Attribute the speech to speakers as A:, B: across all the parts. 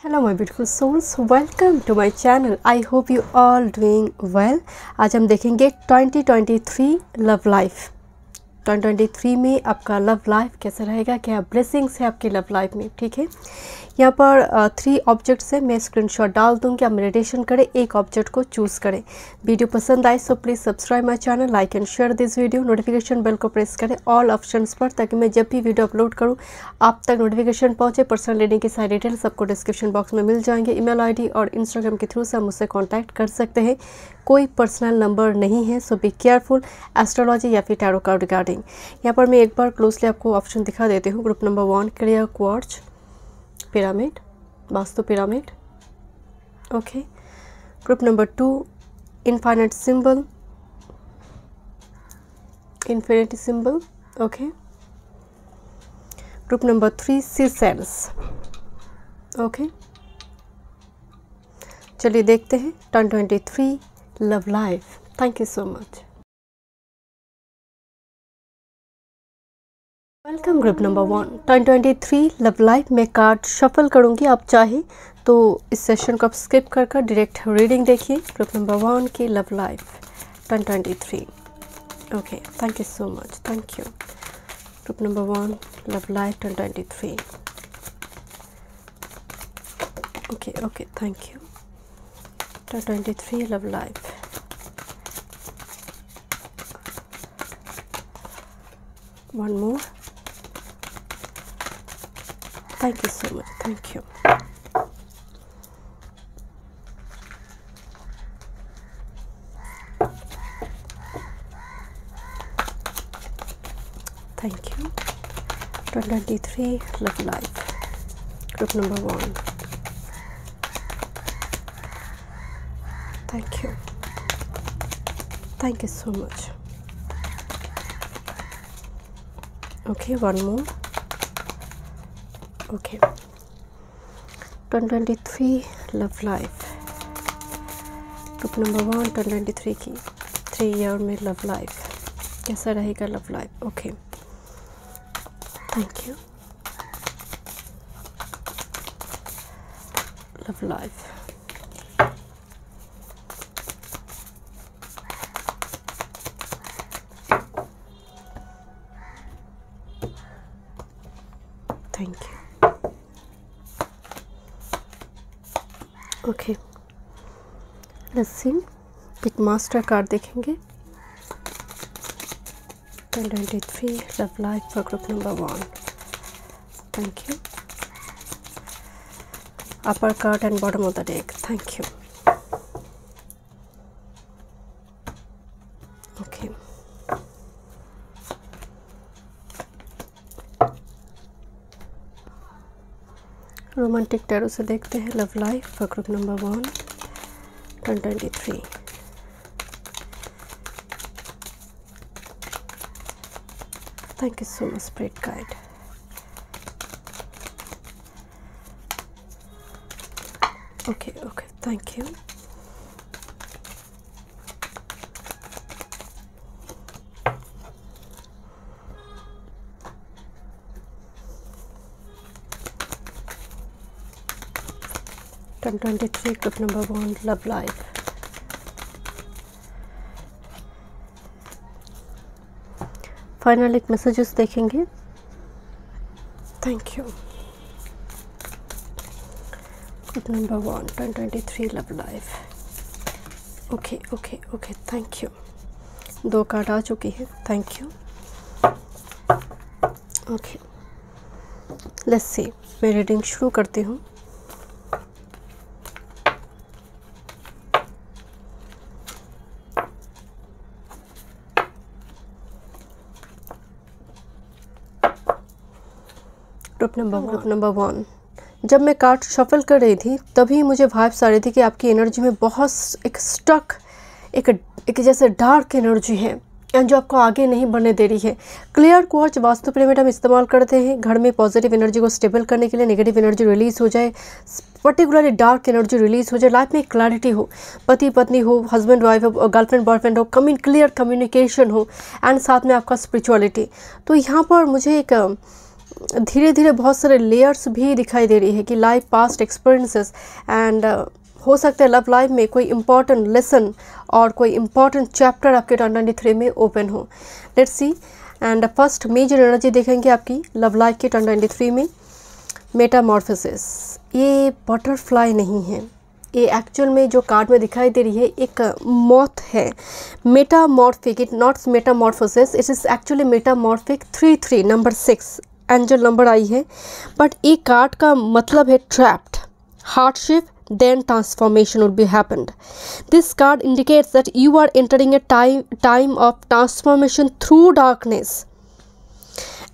A: Hello my beautiful souls, welcome to my channel. I hope you all doing well. आज हम देखेंगे 2023 love life. 2023 में आपका love life कैसा रहेगा, क्या ब्लेसिंग्स है आपकी लव लाइफ में। ठीक है, यहाँ पर 3 ऑब्जेक्ट्स है, मैं स्क्रीनशॉट डाल दूँगी, आप मेडिटेशन करें, एक ऑब्जेक्ट को चूज़ करें। वीडियो पसंद आए so please subscribe my channel, like and share this video. Notification bell को प्रेस करें ऑल ऑप्शंस पर, ताकि मैं जब भी वीडियो अपलोड करूँ आप तक नोटिफिकेशन पहुँचे। पर्सनल रीडिंग की सारी डिटेल्स आपको डिस्क्रिप्शन बॉक्स में मिल जाएंगे। ईमेल आईडी और इंस्टाग्राम के थ्रू से आप मुझसे कॉन्टैक्ट कर सकते हैं। कोई पर्सनल नंबर नहीं है, सो बी केयरफुल एस्ट्रोलॉजी या फिर टैरो कार्ड रिगार्डिंग। यहाँ पर मैं एक बार क्लोजली आपको ऑप्शन दिखा देती हूँ। Group number 1 clear quartz pyramid, vastu pyramid. Okay, group number 2 infinite symbol, infinity symbol. Okay, group number 3 सी सेल्स। ओके, चलिए देखते हैं 2023 love life. Thank you so much. Welcome group number 1 2023 love life. मैं card shuffle करूंगी, आप चाहे तो इस session को आप स्किप कर डायरेक्ट रीडिंग देखिए। ग्रुप नंबर 1 की love life 2023। Okay, thank you so much, thank you. Group number 1 love life 2023। Okay, thank you. 2023 love life. One more. Thank you so much. Thank you. Thank you. 2023 love life. Group number 1. Thank you. Thank you so much. Okay, one more. Okay, 2023 love life. Group number 1 2023 की 3 year में love life कैसा रहेगा love life. Okay, thank you. Love life. Thank you. Okay, let's सी, एक master card देखेंगे। 2023 love life for group number 1। Thank you. Upper card and bottom of the deck. Thank you. Okay, romantic tarot से देखते हैं love life for group number 1 2023। Thank you so much spirit guide. Okay, thank you. Ten 23 group number 1 love life. Final एक messages देखेंगे। Thank you. Group number 1 2023 love life. Okay, thank you. 2 card आ चुकी है। Thank you. Okay, let's see, मैं reading शुरू करती हूँ। Group number 1, जब मैं कार्ड शफल कर रही थी तभी मुझे वाइब्स आ रही थी कि आपकी एनर्जी में बहुत एक स्टक, एक जैसे डार्क एनर्जी है जो आपको आगे नहीं बढ़ने दे रही है। क्लियर क्वार्ट्ज वास्तु पिरामिड हम इस्तेमाल करते हैं घर में पॉजिटिव एनर्जी को स्टेबल करने के लिए, नेगेटिव एनर्जी रिलीज हो जाए, पर्टिकुलरली डार्क एनर्जी रिलीज हो जाए, लाइफ में क्लैरिटी हो, पति पत्नी हो, हस्बैंड वाइफ हो, गर्लफ्रेंड बॉयफ्रेंड हो, क्लियर कम्युनिकेशन हो, एंड साथ में आपका स्पिरिचुअलिटी। तो यहाँ पर मुझे एक धीरे धीरे बहुत सारे लेयर्स भी दिखाई दे रही है कि लाइफ पास्ट एक्सपीरियंसेस एंड हो सकता है लव लाइफ में कोई इम्पॉर्टेंट लेसन और कोई इम्पॉर्टेंट चैप्टर आपके 2023 में ओपन हो। Let's see. And first major energy देखेंगे आपकी लव लाइफ के 2023 में, मेटामॉर्फोसिस। ये बटरफ्लाई नहीं है, ये एक्चुअल में जो कार्ड में दिखाई दे रही है एक मॉथ है। Metamorphic, it not metamorphosis, it is actually metamorphic 33 number 6 angel number आई है। बट ये कार्ड का मतलब है trapped, hardship, then transformation would be happened. This card indicates that you are entering a time of transformation through darkness,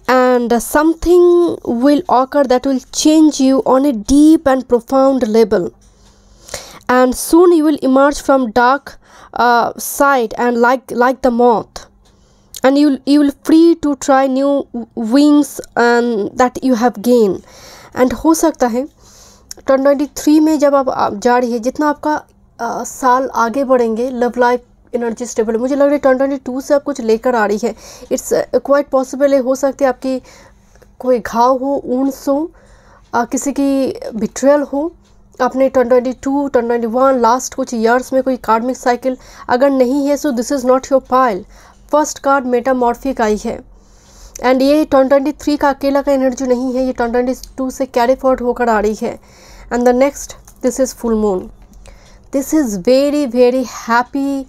A: and something will occur that will change you on a deep and profound level, and soon you will emerge from dark side and like the moth, and you will free to try new wings and that you have gained. And हो सकता है 2023 में जब आप जा रही है, जितना आपका साल आगे बढ़ेंगे लव लाइफ एनर्जी स्टेबल, मुझे लग रहा है 2022 से आप कुछ लेकर आ रही है। इट्स क्वाइट पॉसिबल है, हो सकती है आपकी कोई घाव हो, ऊंस हो, किसी की बिट्रेयल हो, आपने 2022 2021 लास्ट कुछ ईयर्स में कोई कार्मिक साइकिल अगर नहीं है, so this is not your pile. First card metamorphic आई है एंड ये 2023 का अकेला का एनर्जी नहीं है, ये 2022 से कैरी फॉरवर्ड होकर आ रही है। And the next, this is full moon. This is very very happy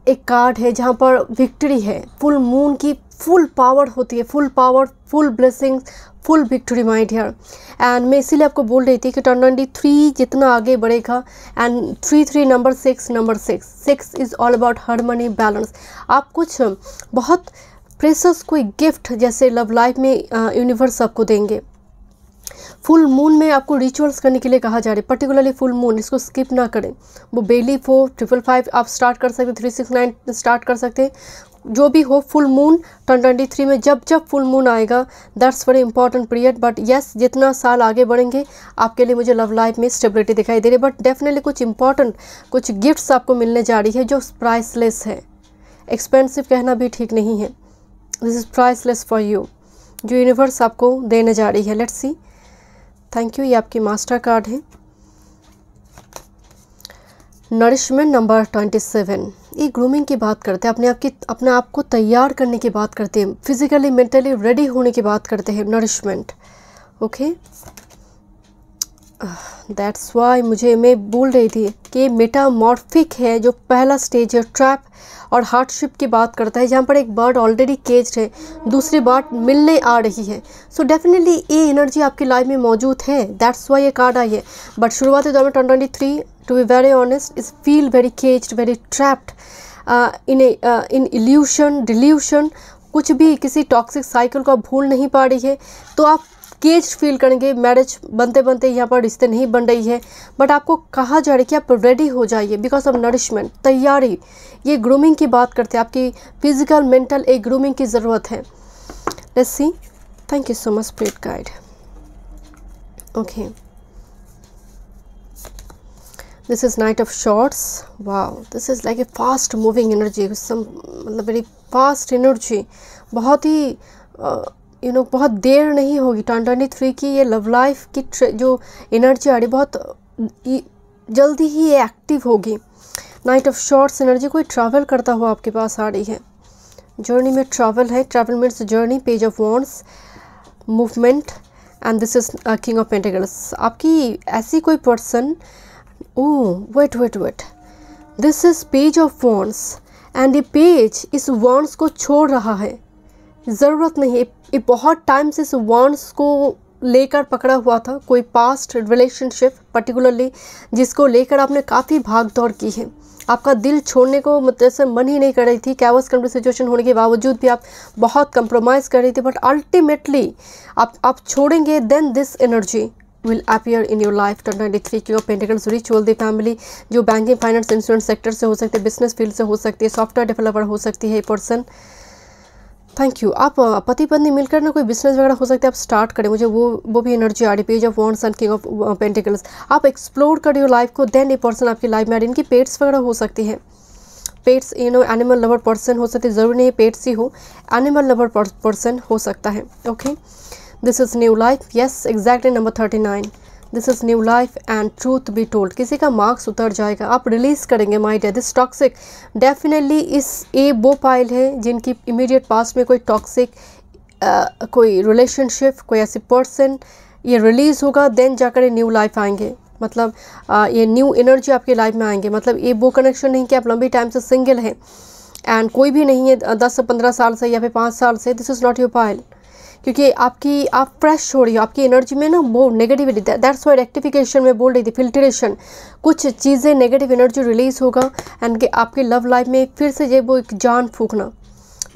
A: एक कार्ड है जहाँ पर विक्ट्री है। फुल मून की फुल पावर होती है, full power, full blessings, full victory my dear. And मैं इसीलिए आपको बोल रही थी कि 2023 जितना आगे बढ़ेगा, and 33 number 6 is all about harmony, balance. आप कुछ बहुत प्रेशस कोई गिफ्ट जैसे लव लाइफ में यूनिवर्स आपको देंगे। फुल मून में आपको रिचुअल्स करने के लिए कहा जा रहा है, पर्टिकुलरली फुल मून, इसको स्किप ना करें। वो बेली 4 555 आप स्टार्ट कर सकते, 369 स्टार्ट कर सकते, जो भी हो। फुल मून 2023 में जब फुल मून आएगा, that's very important period. But yes, जितना साल आगे बढ़ेंगे आपके लिए मुझे लव लाइफ में स्टेबिलिटी दिखाई दे रही है। बट डेफिनेटली कुछ इंपॉर्टेंट कुछ गिफ्ट्स आपको मिलने जा रही है जो प्राइसलेस है। एक्सपेंसिव कहना भी ठीक नहीं है, this is priceless for you, जो यूनिवर्स आपको देने जा रही है। Let's see. Thank you. ये आपकी मास्टर कार्ड है। नरिशमेंट नंबर 27, ये ग्रूमिंग की बात करते हैं, अपने आप को तैयार करने की बात करते हैं, फिजिकली मेंटली रेडी होने की बात करते हैं। नरिशमेंट, ओके, दैट्स वाई मैं बोल रही थी कि मेटामॉर्फिक है, जो पहला स्टेज है ट्रैप और हार्डशिप की बात करता है, जहाँ पर एक बर्ड ऑलरेडी केज्ड है, दूसरी बर्ड मिलने आ रही है। सो डेफिनेटली ये एनर्जी आपकी लाइफ में मौजूद है, दैट्स वाई ये कार्ड आई है। बट शुरुआती दौर में 2023 to be very honest is feel very caged, very trapped in illusion, delusion, कुछ भी किसी टॉक्सिक साइकिल को आप भूल नहीं पा रही है, तो आप केज फील करेंगे। मैरिज बनते बनते यहाँ पर रिश्ते नहीं बन रही है, बट आपको कहा जा रहा है कि आप रेडी हो जाइए बिकॉज ऑफ नरिशमेंट, तैयारी। ये ग्रूमिंग की बात करते हैं, आपकी फिजिकल मेंटल एक ग्रूमिंग की ज़रूरत है। Let's see. Thank you so much spirit guide. Okay, this is night of shorts. Wow, this is like a fast moving energy, मतलब वेरी फास्ट एनर्जी, बहुत ही बहुत देर नहीं होगी। 2023 की ये लव लाइफ की जो एनर्जी आ रही बहुत जल्दी ही ये एक्टिव होगी। नाइट ऑफ शॉर्ट्स एनर्जी, कोई ट्रैवल करता हुआ आपके पास आ रही है, जर्नी में ट्रैवल है, travel means journey, page of wands, movement, and this is king of pentacles. आपकी ऐसी कोई person, wait, this is page of wands and ये पेज इस वॉन्ड्स को छोड़ रहा है, ज़रूरत नहीं है, ये बहुत टाइम से इस वॉन्ड्स को लेकर पकड़ा हुआ था, कोई पास्ट रिलेशनशिप पर्टिकुलरली जिसको लेकर आपने काफ़ी भाग दौड़ की है, आपका दिल छोड़ने को मतलब से मन ही नहीं कर रही थी, कैवस कंप्लीट सिचुएशन होने के बावजूद भी आप बहुत कंप्रोमाइज़ कर रही थी, बट अल्टीमेटली आप छोड़ेंगे, then this energy will appear in your life. 2023 की पेंटिकल्स, रिचुअल, द फैमिली, जो बैंकिंग, फाइनेंस, इंश्योरेंस सेक्टर से हो सकती है, बिजनेस फील्ड से हो सकती है, सॉफ्टवेयर डेवलपर हो सकती है ये पर्सन। Thank you. आप पति पत्नी मिलकर ना कोई बिजनेस वगैरह हो सकता है, आप स्टार्ट करें, मुझे वो भी एनर्जी आ रही, page of wands and king of pentacles. आप एक्सप्लोर करिए लाइफ को, देन ये पर्सन आपकी लाइफ में आ रही, इनकी पेट्स वगैरह हो सकती है, पेट्स एनिमल लवर पर्सन हो सकते, ज़रूरी नहीं पेट्स ही हो, एनिमल लवर पर्सन हो सकता है। Okay, this is new life, yes exactly number 39, this is new life and truth be told. किसी का मार्क्स उतर जाएगा, आप रिलीज़ करेंगे my dear this toxic. Definitely ये वो पाइल है जिनकी इमीडिएट पास्ट में कोई टॉक्सिक कोई रिलेशनशिप, कोई ऐसी पर्सन, ये रिलीज़ होगा, देन जाकर न्यू लाइफ आएंगे। मतलब ये न्यू एनर्जी आपकी लाइफ में आएंगे। मतलब ये वो कनेक्शन नहीं कि आप लंबी टाइम से सिंगल हैं एंड कोई भी नहीं है 10 से 15 साल से या फिर 5 साल से, this is not your pile. क्योंकि आप फ्रेश हो रही हो, आपकी एनर्जी में ना वो नेगेटिविटी, दैट्स वाई रेक्टिफिकेशन में बोल रही थी, फिल्ट्रेशन, कुछ चीज़ें नेगेटिव एनर्जी रिलीज़ होगा एंड आपकी लव लाइफ में फिर से ये वो एक जान फूकना,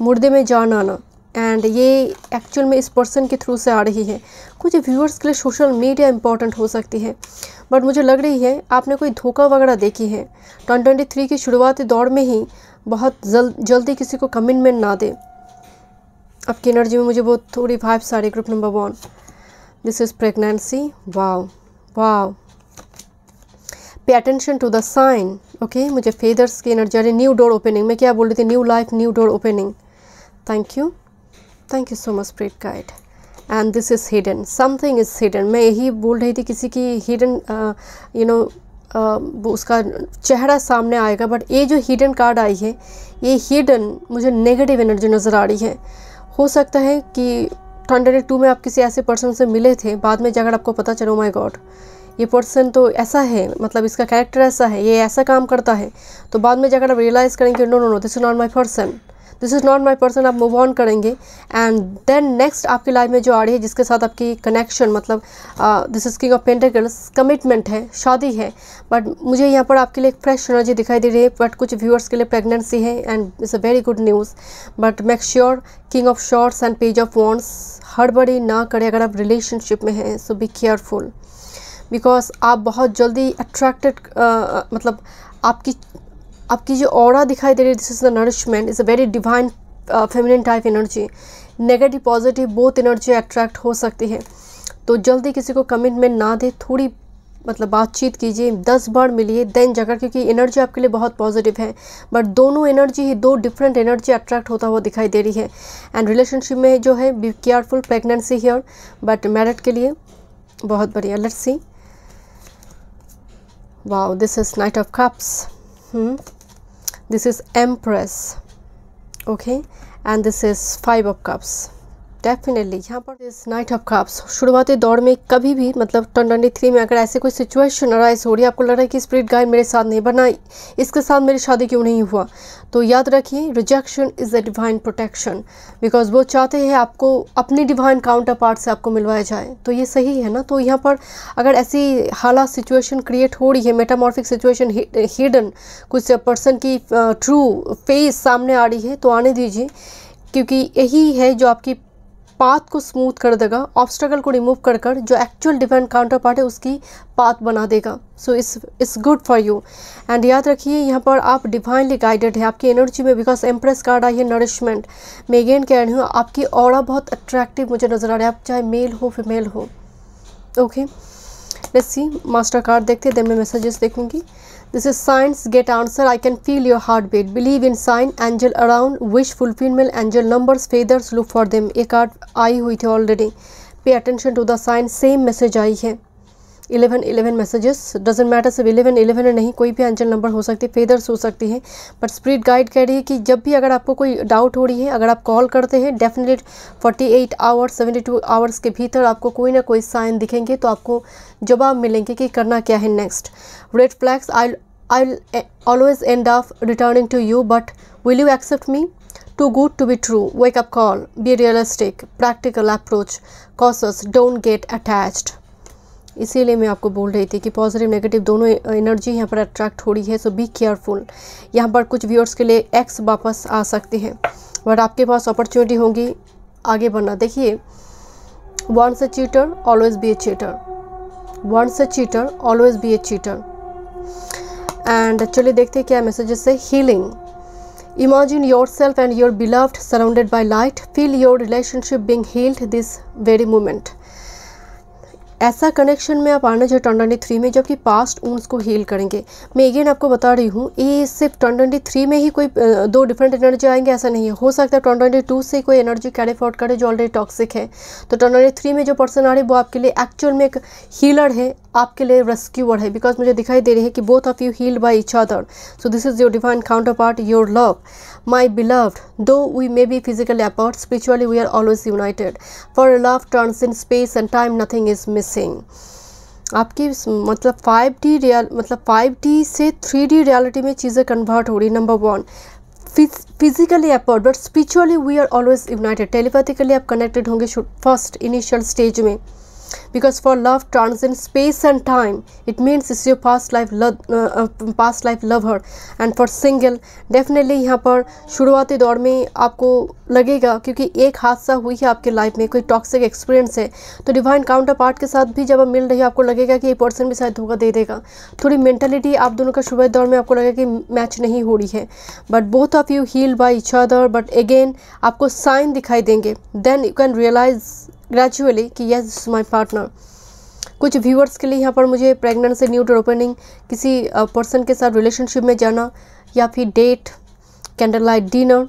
A: मुर्दे में जान आना, एंड ये एक्चुअल में इस पर्सन के थ्रू से आ रही है। कुछ व्यूअर्स के लिए सोशल मीडिया इंपॉर्टेंट हो सकती है, बट मुझे लग रही है आपने कोई धोखा वगैरह देखी है। 2023 की शुरुआती दौर में ही बहुत जल्दी किसी को कमिटमेंट ना दे। आपकी एनर्जी में मुझे बहुत थोड़ी वाइब्स आ रही। Group number 1, this is pregnancy, wow wow, pay attention to the sign. Okay, मुझे फेदर्स की एनर्जी आ रही, न्यू डोर ओपनिंग। मैं क्या बोल रही थी, new life, new door opening. Thank you so much spirit guide. And this is hidden, something is hidden. मैं यही बोल रही थी किसी की हिडन वो उसका चेहरा सामने आएगा, बट ये जो हिडन कार्ड आई है, ये हिडन मुझे नेगेटिव एनर्जी नज़र आ रही है। हो सकता है कि 2022 में आप किसी ऐसे पर्सन से मिले थे, बाद में जाकर आपको पता चलो माय गॉड ये पर्सन तो ऐसा है, मतलब इसका कैरेक्टर ऐसा है, ये ऐसा काम करता है, तो बाद में जाकर आप रियलाइज़ करेंगे no no no this is not my person, this is not my person, आप मूव ऑन करेंगे। एंड देन नेक्स्ट आपकी लाइफ में जो आ रही है, जिसके साथ आपकी कनेक्शन, मतलब this is king of pentacles, commitment है, शादी है, बट मुझे यहाँ पर आपके लिए एक फ्रेश एनर्जी दिखाई दे रही है। बट कुछ व्यूअर्स के लिए प्रेगनेंसी है and it's a very good news. But make sure king of shorts and page of wands, हड़बड़ी ना करें अगर आप रिलेशनशिप में हैं, सो बी केयरफुल, बिकॉज आप बहुत जल्दी अट्रैक्टेड, मतलब आपकी जो ऑरा दिखाई दे रही है, this is the nourishment, is a very divine feminine type energy. Negative positive both energy attract हो सकती है, तो जल्दी किसी को कमिटमेंट ना दे, थोड़ी मतलब बातचीत कीजिए, 10 बार मिलिए देन जाकर, क्योंकि एनर्जी आपके लिए बहुत पॉजिटिव है, बट दोनों एनर्जी ही 2 डिफरेंट एनर्जी अट्रैक्ट होता हुआ दिखाई दे रही है। एंड रिलेशनशिप में जो है be careful, pregnancy here, but married के लिए बहुत बढ़िया। Let's see, wow this is night of cups, this is Empress, okay, and this is 5 of cups। Definitely यहाँ पर इस नाइट ऑफ कप्स शुरुआती दौर में कभी भी, मतलब 2023 में अगर ऐसे कोई सिचुएशन अराइज हो रही है, आपको लग रहा है कि स्पिरिट गाइड मेरे साथ नहीं बना, इसके साथ मेरी शादी क्यों नहीं हुआ, तो याद रखिए rejection is a divine protection, because वो चाहते हैं आपको अपनी डिवाइन काउंटर पार्ट से आपको मिलवाया जाए, तो ये सही है ना। तो यहाँ पर अगर ऐसी हालात सिचुएशन क्रिएट हो रही है, मेटामॉर्फिक सिचुएशन, हिडन कुछ पर्सन की ट्रू फेस सामने आ रही है, तो आने दीजिए, क्योंकि यही है जो आपकी पाथ को स्मूथ कर देगा, ऑब्स्टेकल को रिमूव कर कर जो एक्चुअल डिवाइन काउंटर पार्ट है उसकी पाथ बना देगा। So it's good for you. And याद रखिए यहाँ पर आप डिवाइनली गाइडेड है आपकी एनर्जी में, बिकॉज एम्प्रेस कार्ड आई है नरिशमेंट। मैं अगेन कह रही हूँ आपकी ऑरा बहुत अट्रैक्टिव मुझे नज़र आ रहा है, आप चाहे मेल हो फीमेल हो। Okay, let's see master card देखते हैं, देन मैं मैसेजेस देखूंगी। This is science get answer, I can feel your heart beat, believe in sign, angel around, wish fulfilment, angel numbers, feathers, look for them. ये card आई हुई थी already. Pay attention to the sign, same message आई है। 11 messages, doesn't matter सिर्फ 11 है नहीं, कोई भी एंजल नंबर हो सकती है, फेदर्स हो सकती है, बट स्पिरिट गाइड कह रही है कि जब भी अगर आपको कोई डाउट हो रही है, अगर आप कॉल करते हैं, डेफिनेटली 48 आवर्स 72 आवर्स के भीतर आपको कोई ना कोई साइन दिखेंगे, तो आपको जवाब मिलेंगे कि करना क्या है next. Red flags, I'll always end up returning to you, but will you accept me? Too good to be true. Wake up call. Be realistic. Practical approach. Cautious. Don't get attached. इसीलिए मैं आपको बोल रही थी कि positive negative दोनों energy यहाँ पर अट्रैक्ट हो रही है, सो बी केयरफुल। यहाँ पर कुछ व्यूअर्स के लिए एक्स वापस आ सकते हैं, बट आपके पास अपॉर्चुनिटी होगी आगे बढ़ना। देखिए, once a cheater always be a cheater, once a cheater always be a cheater. And चलिए देखते हैं क्या मैसेजेस है। Healing, imagine your self and your beloved surrounded by light, feel your relationship being healed this very moment. ऐसा connection में आप आना चाहिए 2023 में जबकि पास्ट वुंड्स को हील करेंगे। मैं अगेन आपको बता रही हूँ, ये सिर्फ 2023 में ही कोई दो डिफरेंट एनर्जी आएंगे ऐसा नहीं है। हो सकता है 2022 से कोई एनर्जी कैरी फॉरवर्ड करे जो ऑलरेडी टॉक्सिक है। तो 2023 में जो पर्सन आ रही है वो आपके लिए एक्चुअल में एक हीलर है, आपके लिए रेस्क्यूअर है, बिकॉज मुझे दिखाई दे रही है कि both of you healed by each other. So this is your divine counter part, your love. My beloved, though we may be physically apart, spiritually we are always united. For love turns in space and time, nothing is missing. आपकी मतलब 5D से 3D reality में चीज़ें convert हो रही। Number 1, physically apart but spiritually we are always united. Telepathically आप connected होंगे first initial stage में, because for love transcends space and time. It means it's your past life lover. And for single, definitely यहाँ पर शुरुआती दौर में आपको लगेगा, क्योंकि एक हादसा हुई है आपके लाइफ में, कोई टॉक्सिक एक्सपीरियंस है, तो डिवाइन काउंटर पार्ट के साथ भी जब आप मिल रही है आपको लगेगा कि ये पर्सन भी शायद धोखा दे देगा। थोड़ी मेंटलिटी आप दोनों का शुरुआती दौर में आपको लगेगा कि मैच नहीं हो रही है, but both of you heal by each other. But again आपको साइन दिखाई देंगे, then you can realise gradually कि yes this is my partner. कुछ व्यूअर्स के लिए यहाँ पर मुझे प्रेगनेंसी, न्यू डोर ओपनिंग, किसी पर्सन के साथ रिलेशनशिप में जाना, या फिर date, candle light dinner,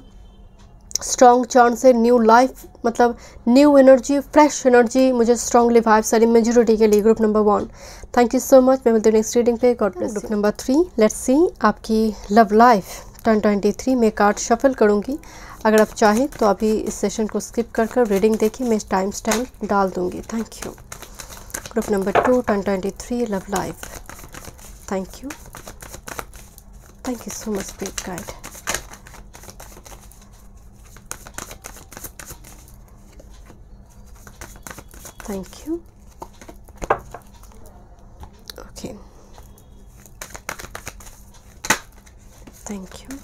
A: strong chance है, न्यू लाइफ, मतलब न्यू एनर्जी, फ्रेश एनर्जी मुझे स्ट्रॉन्गली वाइब सारी मेजोरिटी के लिए। Group number 1, thank you so much. मैं मिलती हूँ नेक्स्ट रीडिंग पे। God bless. Group number 3, let's see आपकी लव लाइफ 2023 में। कार्ड शफल करूँगी, अगर आप चाहें तो अभी इस सेशन को स्किप कर रीडिंग देखिए, मैं टाइम स्टैम्प डाल दूँगी। Thank you. Group number 2, 2023 love life. Thank you so much spirit guide. Thank you. Okay, thank you.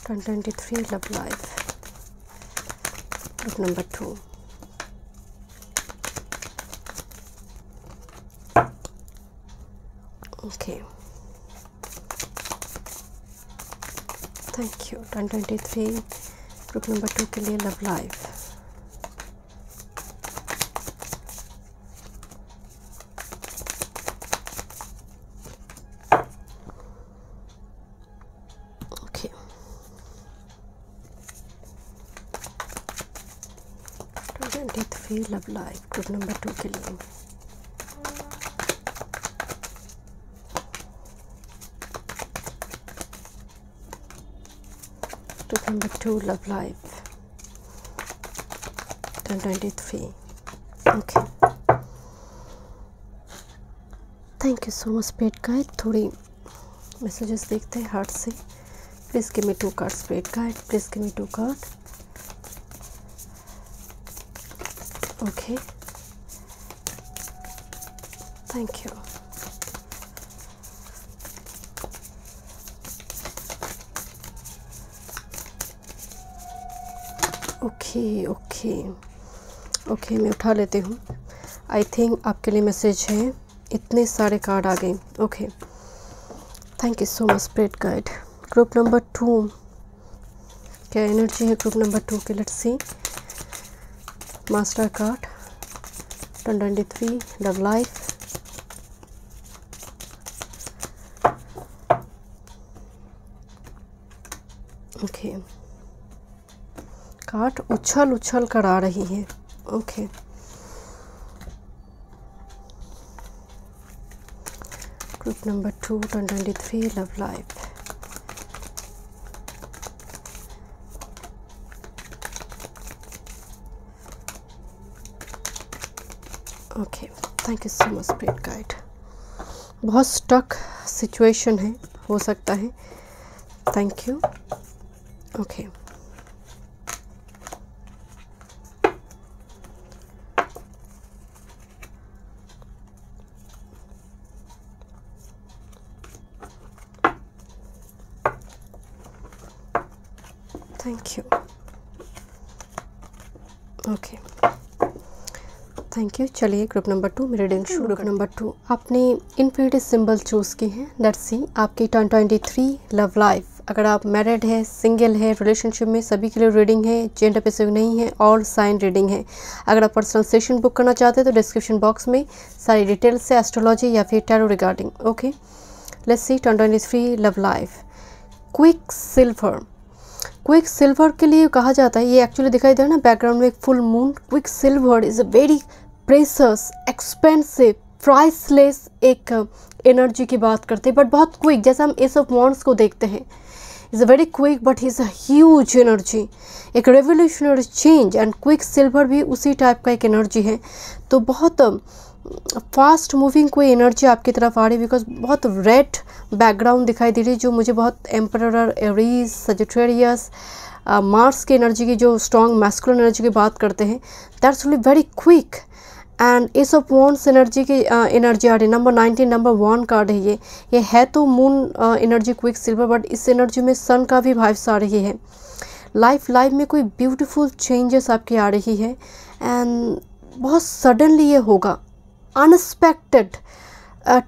A: 2023 love life. Group number 2, okay, thank you. 2023 group number 2 के लिए love life. Okay, 2023 love life group number 2 के लिए। Group number 2 love life 2023. Okay, thank you so much spirit guide. थोड़ी messages देखते हैं heart से। Please give me 2 card spirit guide, please give me 2 card. Okay, thank you. Okay, मैं उठा लेती हूँ। आई थिंक आपके लिए मैसेज है, इतने सारे कार्ड आ गए। Okay, thank you so much spirit guide. Group number 2, क्या एनर्जी है ग्रुप नंबर 2 के? Let's see. Master card 2023 love life. Okay, card उछल कर आ रही है। Okay, group number 2 2023 love life. Okay, thank you so much spirit guide. बहुत stuck situation है, हो सकता है। Thank you. Okay, thank you. Okay, thank you. चलिए ग्रुप नंबर 2 मेरे रीडिंग शुरू। ग्रुप नंबर 2 आपने इन्फिनिटी सिंबल चूज़ की है। लेट्स सी आपकी 2023 लव लाइफ अगर आप मैरिड है, सिंगल है, रिलेशनशिप में, सभी के लिए रीडिंग है, जेंडर स्पेसिफिक नहीं है, और साइन रीडिंग है। अगर आप पर्सनल सेशन बुक करना चाहते हैं तो डिस्क्रिप्शन बॉक्स में सारी डिटेल्स है एस्ट्रोलॉजी या फिर tarot regarding. Okay, let's C 2023 love life. Quick silver. Quick silver के लिए कहा जाता है, ये एक्चुअली दिखाई दे रहा है ना बैकग्राउंड में एक full moon. Quick silver is a very precious, expensive, priceless एक एनर्जी की बात करते हैं, बट बहुत क्विक। जैसे हम एस ऑफ वॉन्ड्स को देखते हैं, is a very quick but is a huge energy, एक revolutionary change. And quicksilver भी उसी टाइप का एक एनर्जी है। तो बहुत फास्ट मूविंग कोई एनर्जी आपकी तरफ आ रही है, बिकॉज बहुत रेड बैकग्राउंड दिखाई दे रही है, जो मुझे बहुत एम्परर, एरीज, सजिटेरियस, मार्स की एनर्जी की, जो स्ट्रॉन्ग मैस्कुलिन एनर्जी की बात करते हैं, that's really very quick. And S of wands energy की एनर्जी आ रही है। नंबर 19 नंबर 1 कार्ड है ये है तो moon energy quick silver, but इस एनर्जी में सन का भी वाइब्स आ रही है। लाइफ में कोई ब्यूटीफुल चेंजेस आपकी आ रही है एंड बहुत सडनली ये होगा, अनएक्सपेक्टेड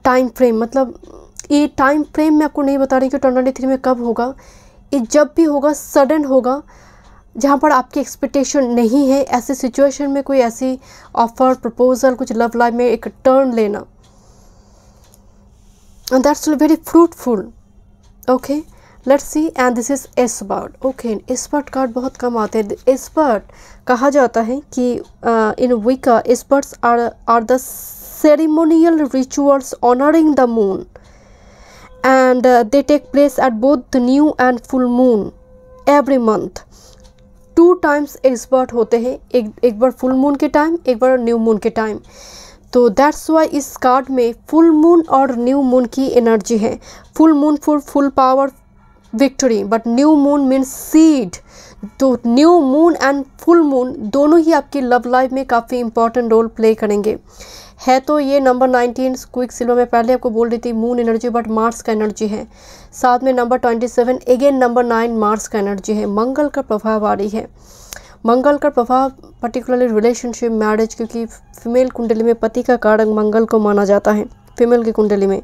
A: टाइम फ्रेम। मतलब ये टाइम फ्रेम मैं आपको नहीं बता रही कि 2023 में कब होगा, ये जब भी होगा सडन होगा, जहाँ पर आपकी एक्सपेक्टेशन नहीं है। ऐसी सिचुएशन में कोई ऐसी ऑफर, प्रपोजल, कुछ लव लाइफ में एक टर्न लेना, and that's very fruitful. Okay, let's see. And this is expert. Okay, expert card बहुत कम आते हैं। एस्पर्ट कहा जाता है कि in Wicca esbats are the ceremonial rituals honouring the moon and they take place at both the new and full moon every month. 2 times esbat होते हैं, एक बार फुल मून के टाइम, एक बार न्यू मून के टाइम। तो that's why इस कार्ड में फुल मून और न्यू मून की एनर्जी है। Full moon for full power, victory, but new moon means seed. तो new moon and full moon दोनों ही आपकी लव लाइफ में काफ़ी इंपॉर्टेंट रोल प्ले करेंगे। है तो ये नंबर 19 क्विक सिल्वर में पहले आपको बोल रही थी मून एनर्जी, बट मार्स का एनर्जी है। साथ में नंबर 27 अगेन नंबर 9 मार्स का एनर्जी है। मंगल का प्रभाव आ रही है। मंगल का प्रभाव पर्टिकुलरली रिलेशनशिप, मैरिज, क्योंकि फीमेल कुंडली में पति का कारक मंगल को माना जाता है फीमेल की कुंडली में।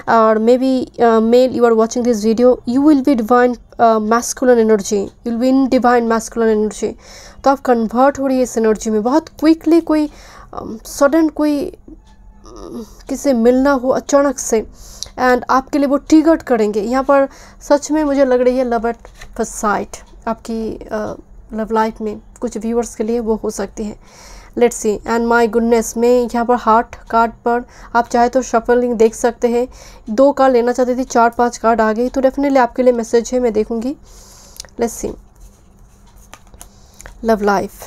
A: और may be male you are watching this video, you will be divine masculine energy, you will be in divine masculine energy. तो आप कन्वर्ट हो रही है इस एनर्जी में बहुत क्विकली। कोई सडन कोई किसी मिलना हो अचानक से, एंड आपके लिए वो ट्रिगर्ड करेंगे। यहाँ पर सच में मुझे लग रही है लव एट फर्स्ट साइट आपकी लव लाइफ में कुछ व्यूअर्स के लिए वो हो सकती है। Let's see. And my goodness, मैं यहाँ पर हार्ट कार्ड पर आप चाहे तो शफलिंग देख सकते हैं। 2 कार्ड लेना चाहती थी, 4-5 कार्ड आ गई, तो डेफिनेटली आपके लिए मैसेज है, मैं देखूँगी। Let's see. लव लाइफ,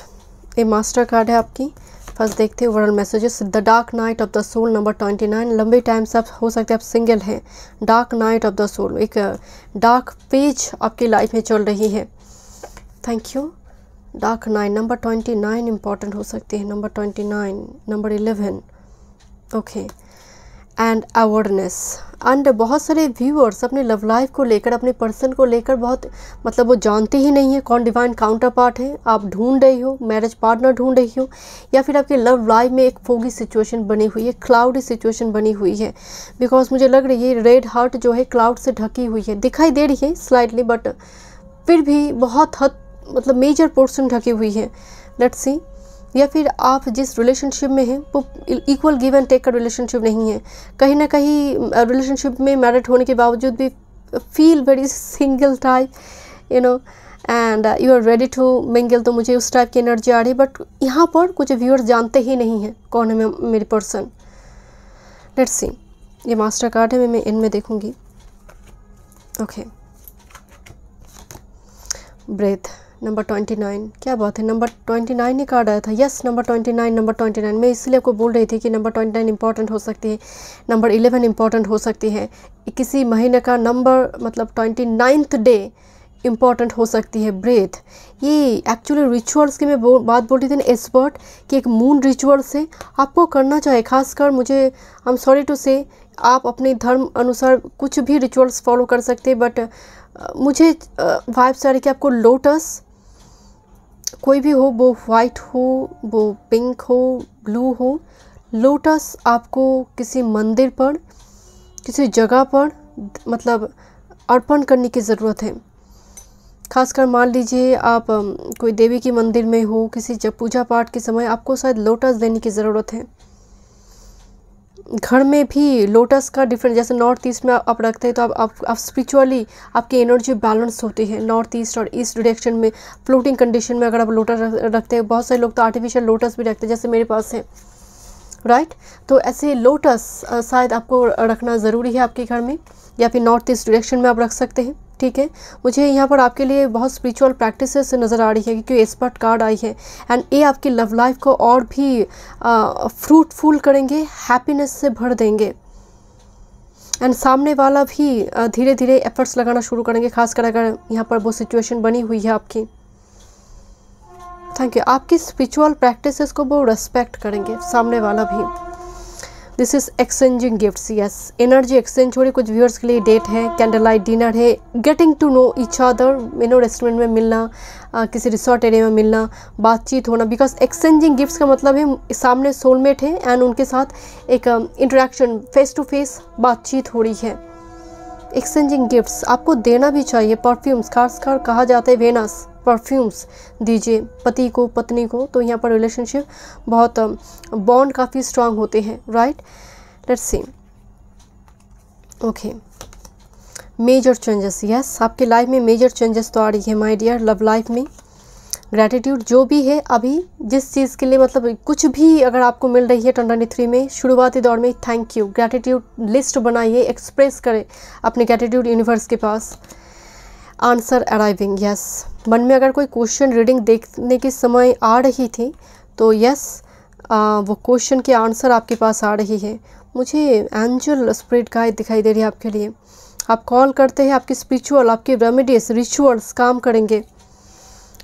A: ये मास्टर कार्ड है आपकी। फर्स्ट देखते हैं overall messages. The dark night of the soul number 29। लंबे टाइम से आप हो सकते हैं आप सिंगल हैं। Dark night of the soul, एक डार्क पेज आपकी लाइफ में चल रही है। Thank you. Dark night number 29 important हो सकती है। Number 29, number 11। Okay, and awareness. And बहुत सारे व्यूअर्स अपने लव लाइफ को लेकर, अपने पर्सन को लेकर बहुत मतलब वो जानते ही नहीं है कौन डिवाइन काउंटर पार्ट है। आप ढूंढ रही हो, मैरिज पार्टनर ढूंढ रही हो, या फिर आपके लव लाइफ में एक फोगी सिचुएशन बनी हुई है, क्लाउडी सिचुएशन बनी हुई है। बिकॉज मुझे लग रही है रेड हार्ट जो है क्लाउड से ढकी हुई है, दिखाई दे रही है स्लाइटली, बट फिर भी बहुत हद मतलब मेजर पोर्शन ढकी हुई है। Let's see. या फिर आप जिस रिलेशनशिप में हैं वो इक्वल गिव एंड टेक का रिलेशनशिप नहीं है। कहीं ना कहीं रिलेशनशिप में मैरिड होने के बावजूद भी feel very single type, you know, and you are ready to mingle. तो मुझे उस टाइप की एनर्जी आ रही है, बट यहाँ पर कुछ व्यूअर्स जानते ही नहीं हैं कौन है मेरी पर्सन। Let's see. ये मास्टर कार्ड है, मैं इनमें देखूँगी। Okay, breath number 29। क्या बात है, नंबर 29 ही कार्ड आया था। Yes, number 29, number 29। मैं इसलिए आपको बोल रही थी कि नंबर 29 इंपॉर्टेंट हो सकती है, नंबर 11 इंपॉर्टेंट हो सकती है। किसी महीने का नंबर मतलब 29th डे इम्पॉर्टेंट हो सकती है। ब्रेथ, ये एक्चुअली रिचुअल्स की मैं बात बोल रही थी ना, एस्पर्ट कि एक मून रिचुअल से आपको करना चाहिए। खासकर मुझे, आई एम सॉरी टू से, आप अपने धर्म अनुसार कुछ भी रिचुअल्स फॉलो कर सकते हैं, बट मुझे वाइब्स आ रही कि आपको लोटस, कोई भी हो, वो वाइट हो, वो पिंक हो, ब्लू हो, लोटस आपको किसी मंदिर पर, किसी जगह पर मतलब अर्पण करने की ज़रूरत है। खासकर मान लीजिए आप कोई देवी के मंदिर में हो, किसी जब पूजा पाठ के समय आपको शायद लोटस देने की ज़रूरत है। घर में भी लोटस का डिफरेंट, जैसे नॉर्थ ईस्ट में आप रखते हैं तो आप स्पिरिचुअली आपकी एनर्जी बैलेंस होती है। नॉर्थ ईस्ट और ईस्ट डायरेक्शन में फ्लोटिंग कंडीशन में अगर आप लोटस रखते हैं, बहुत सारे लोग तो आर्टिफिशियल लोटस भी रखते हैं, जैसे मेरे पास है, राइट। तो ऐसे लोटस शायद आपको रखना ज़रूरी है आपके घर में, या फिर नॉर्थ ईस्ट डायरेक्शन में आप रख सकते हैं, ठीक है। मुझे यहाँ पर आपके लिए बहुत स्पिरिचुअल प्रैक्टिसेस नज़र आ रही है, क्योंकि एक्सपर्ट कार्ड आई है एंड ये आपकी लव लाइफ को और भी फ्रूटफुल करेंगे, हैप्पीनेस से भर देंगे। एंड सामने वाला भी धीरे धीरे एफर्ट्स लगाना शुरू करेंगे, खासकर अगर यहाँ पर वो सिचुएशन बनी हुई है आपकी। Thank you. आपकी स्पिरिचुअल प्रैक्टिसेस को वो रेस्पेक्ट करेंगे सामने वाला भी। This is exchanging gifts, yes, energy exchange हो रही। कुछ व्यूअर्स के लिए डेट है, कैंडल लाइट डिनर है, getting to know each other, restaurant में मिलना, किसी रिसोर्ट एरिया में मिलना, बातचीत होना। बिकॉज एक्सचेंजिंग गिफ्ट्स का मतलब है सामने सोलमेट है एंड उनके साथ एक इंटरेक्शन, फेस टू फेस बातचीत हो रही है। एक्सचेंजिंग गिफ्ट्स आपको देना भी चाहिए। परफ्यूम्स, खासकर कहा जाता है वेनस, परफ्यूम्स दीजिए पति को, पत्नी को, तो यहाँ पर रिलेशनशिप बहुत बॉन्ड काफ़ी स्ट्रांग होते हैं, right. Let's see. Okay, major changes, yes, आपके लाइफ में मेजर चेंजेस तो आ रही है माय डियर। लव लाइफ में ग्रैटिट्यूड जो भी है, अभी जिस चीज़ के लिए मतलब कुछ भी अगर आपको मिल रही है 2023 में शुरुआती दौर में, थैंक यू। ग्रैटिट्यूड लिस्ट बनाइए, एक्सप्रेस करें अपने ग्रैटिट्यूड यूनिवर्स के पास। Answer arriving, yes. मन में अगर कोई क्वेश्चन रीडिंग देखने के समय आ रही थी तो यस, वो क्वेश्चन के आंसर आपके पास आ रही है। मुझे एंजल स्पिरिट गाइड दिखाई दे रही है आपके लिए। आप कॉल करते हैं, आपकी स्पिरिचुअल, आपके रेमेडीज, रिचुअल्स काम करेंगे,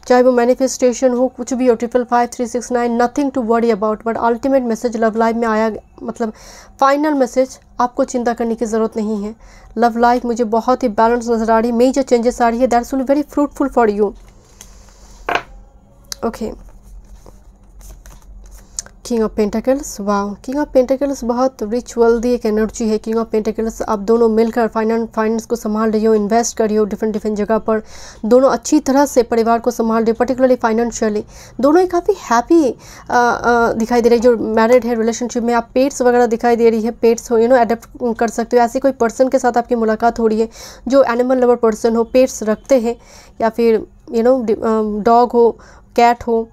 A: चाहे वो मैनिफेस्टेशन हो, कुछ भी हो। 555369, nothing to worry about. But ultimate message love life में आया, मतलब फाइनल मैसेज, आपको चिंता करने की ज़रूरत नहीं है। लव लाइफ मुझे बहुत ही बैलेंस नज़र आ रही है, मेजर चेंजेस आ रही है, that's will very fruitful for you. Okay, king of pentacles, wow, king of pentacles बहुत रिच वेल्दी एक एनर्जी है। किंग ऑफ पेंटिकल्स, आप दोनों मिलकर फाइनेंस को संभाल रही हो, इन्वेस्ट कर रही हो डिफरेंट जगह पर, दोनों अच्छी तरह से परिवार को संभाल रही हो, पर्टिकुलरली फाइनेंशियली। दोनों ही काफ़ी हैप्पी दिखाई दे रही है। जो मैरिड है रिलेशनशिप में, आप पेट्स वगैरह दिखाई दे रही है, पेट्स हो, अडेप्ट कर सकते हो। ऐसे कोई पर्सन के साथ आपकी मुलाकात हो रही है जो एनिमल लवर पर्सन हो, पेट्स रखते हैं, या फिर डॉग हो, कैट हो,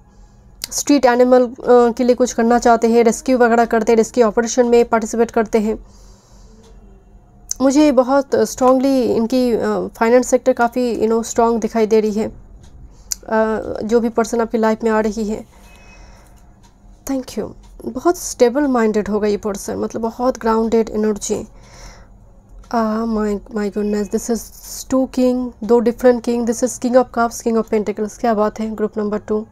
A: स्ट्रीट एनिमल के लिए कुछ करना चाहते हैं, रेस्क्यू वगैरह करते हैं, रेस्क्यू ऑपरेशन में पार्टिसिपेट करते हैं। मुझे बहुत स्ट्रांगली इनकी फाइनेंस सेक्टर काफ़ी स्ट्रांग दिखाई दे रही है, जो भी पर्सन आपकी लाइफ में आ रही है। Thank you. बहुत स्टेबल माइंडेड होगा ये पर्सन, मतलब बहुत grounded energy. My goodness, this is 2 king, 2 different king. This is king of cups, king of pentacles. क्या बात है। ग्रुप नंबर 2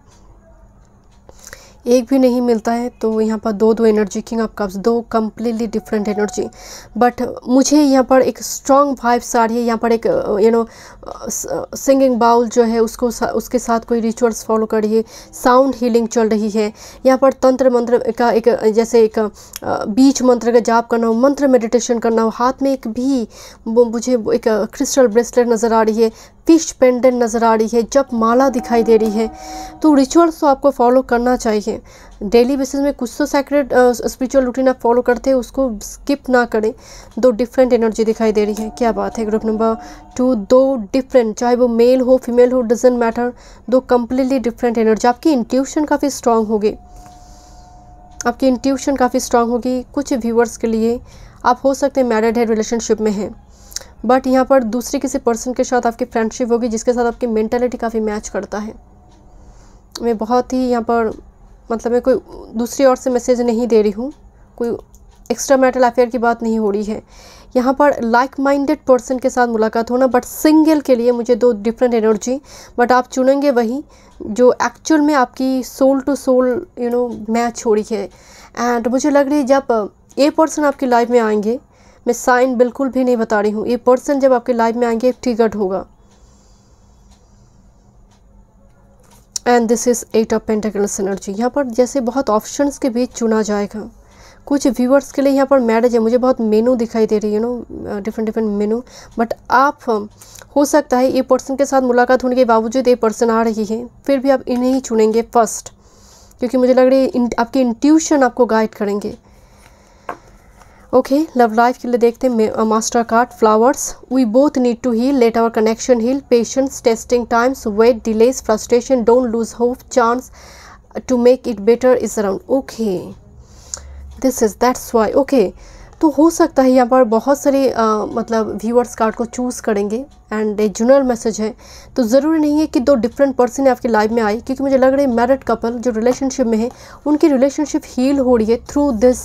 A: एक भी नहीं मिलता है, तो यहाँ पर 2 energy, king of cups, 2 completely different energy. But मुझे यहाँ पर एक स्ट्रॉन्ग वाइब्स आ रही है। यहाँ पर एक सिंगिंग बाउल जो है उसके साथ कोई रिचुअल्स फॉलो करिए, साउंड हीलिंग चल रही है। यहाँ पर तंत्र मंत्र का एक, जैसे एक बीज मंत्र का जाप करना हो, मंत्र मेडिटेशन करना हो। हाथ में एक भी मुझे एक क्रिस्टल ब्रेसलेट नज़र आ रही है, फिश पेंडेंट नज़र आ रही है, जप माला दिखाई दे रही है। तो रिचुअल्स तो आपको फॉलो करना चाहिए डेली बेसिस में। कुछ तो सैक्रेड स्पिरिचुअल रूटीन आप फॉलो करते हैं, उसको स्किप ना करें। 2 डिफरेंट एनर्जी दिखाई दे रही है। क्या बात है। ग्रुप नंबर 2 2 डिफरेंट, चाहे वो मेल हो फीमेल हो, doesn't matter, 2 completely different energy. आपकी इंट्यूशन काफ़ी स्ट्रांग होगी, आपकी इंट्यूशन काफ़ी स्ट्रांग होगी। कुछ व्यूअर्स के लिए आप हो सकते हैं मैरिड है, रिलेशनशिप में हैं, बट यहाँ पर दूसरे किसी पर्सन के साथ आपकी फ्रेंडशिप होगी जिसके साथ आपकी मेंटालिटी काफ़ी मैच करता है। मैं बहुत ही यहाँ पर, मतलब मैं कोई दूसरी ओर से मैसेज नहीं दे रही हूँ, कोई एक्स्ट्रा मैरिटल अफेयर की बात नहीं हो रही है। यहाँ पर लाइक माइंडेड पर्सन के साथ मुलाकात होना, बट सिंगल के लिए मुझे 2 डिफरेंट एनर्जी। बट आप चुनेंगे वही जो एक्चुअल में आपकी सोल टू सोल मैच हो रही है। एंड मुझे लग रही है जब ये पर्सन आपकी लाइफ में आएंगे, मैं साइन बिल्कुल भी नहीं बता रही हूँ, ये पर्सन जब आपकी लाइफ में आएंगे ट्रिगर्ड होगा। And this is 8 of pentacles energy. यहाँ पर जैसे बहुत ऑप्शंस के बीच चुना जाएगा, कुछ व्यूअर्स के लिए यहाँ पर मैरिज है, मुझे बहुत मेनू दिखाई दे रही है, नो डिफरेंट मेनू। बट आप हो सकता है ये पर्सन के साथ मुलाकात होने के बावजूद ये पर्सन आ रही है, फिर भी आप इन्हें ही चुनेंगे फर्स्ट, क्योंकि मुझे लग रही है आपकी इंट्यूशन आपको गाइड करेंगे। ओके, लव लाइफ के लिए देखते हैं master card flowers. We both need to heal, let our connection heal, patience, testing times, wait, delays, frustration, don't lose hope, chance to make it better is around. Okay, this is that's why. Okay, तो हो सकता है यहाँ पर बहुत सारे मतलब viewers card को चूज़ करेंगे एंड एक जनरल मैसेज है। तो ज़रूरी नहीं है कि दो डिफरेंट पर्सन आपकी लाइफ में आए, क्योंकि मुझे लग रहा है मैरिड कपल जो रिलेशनशिप में है उनकी रिलेशनशिप हील हो रही है थ्रू दिस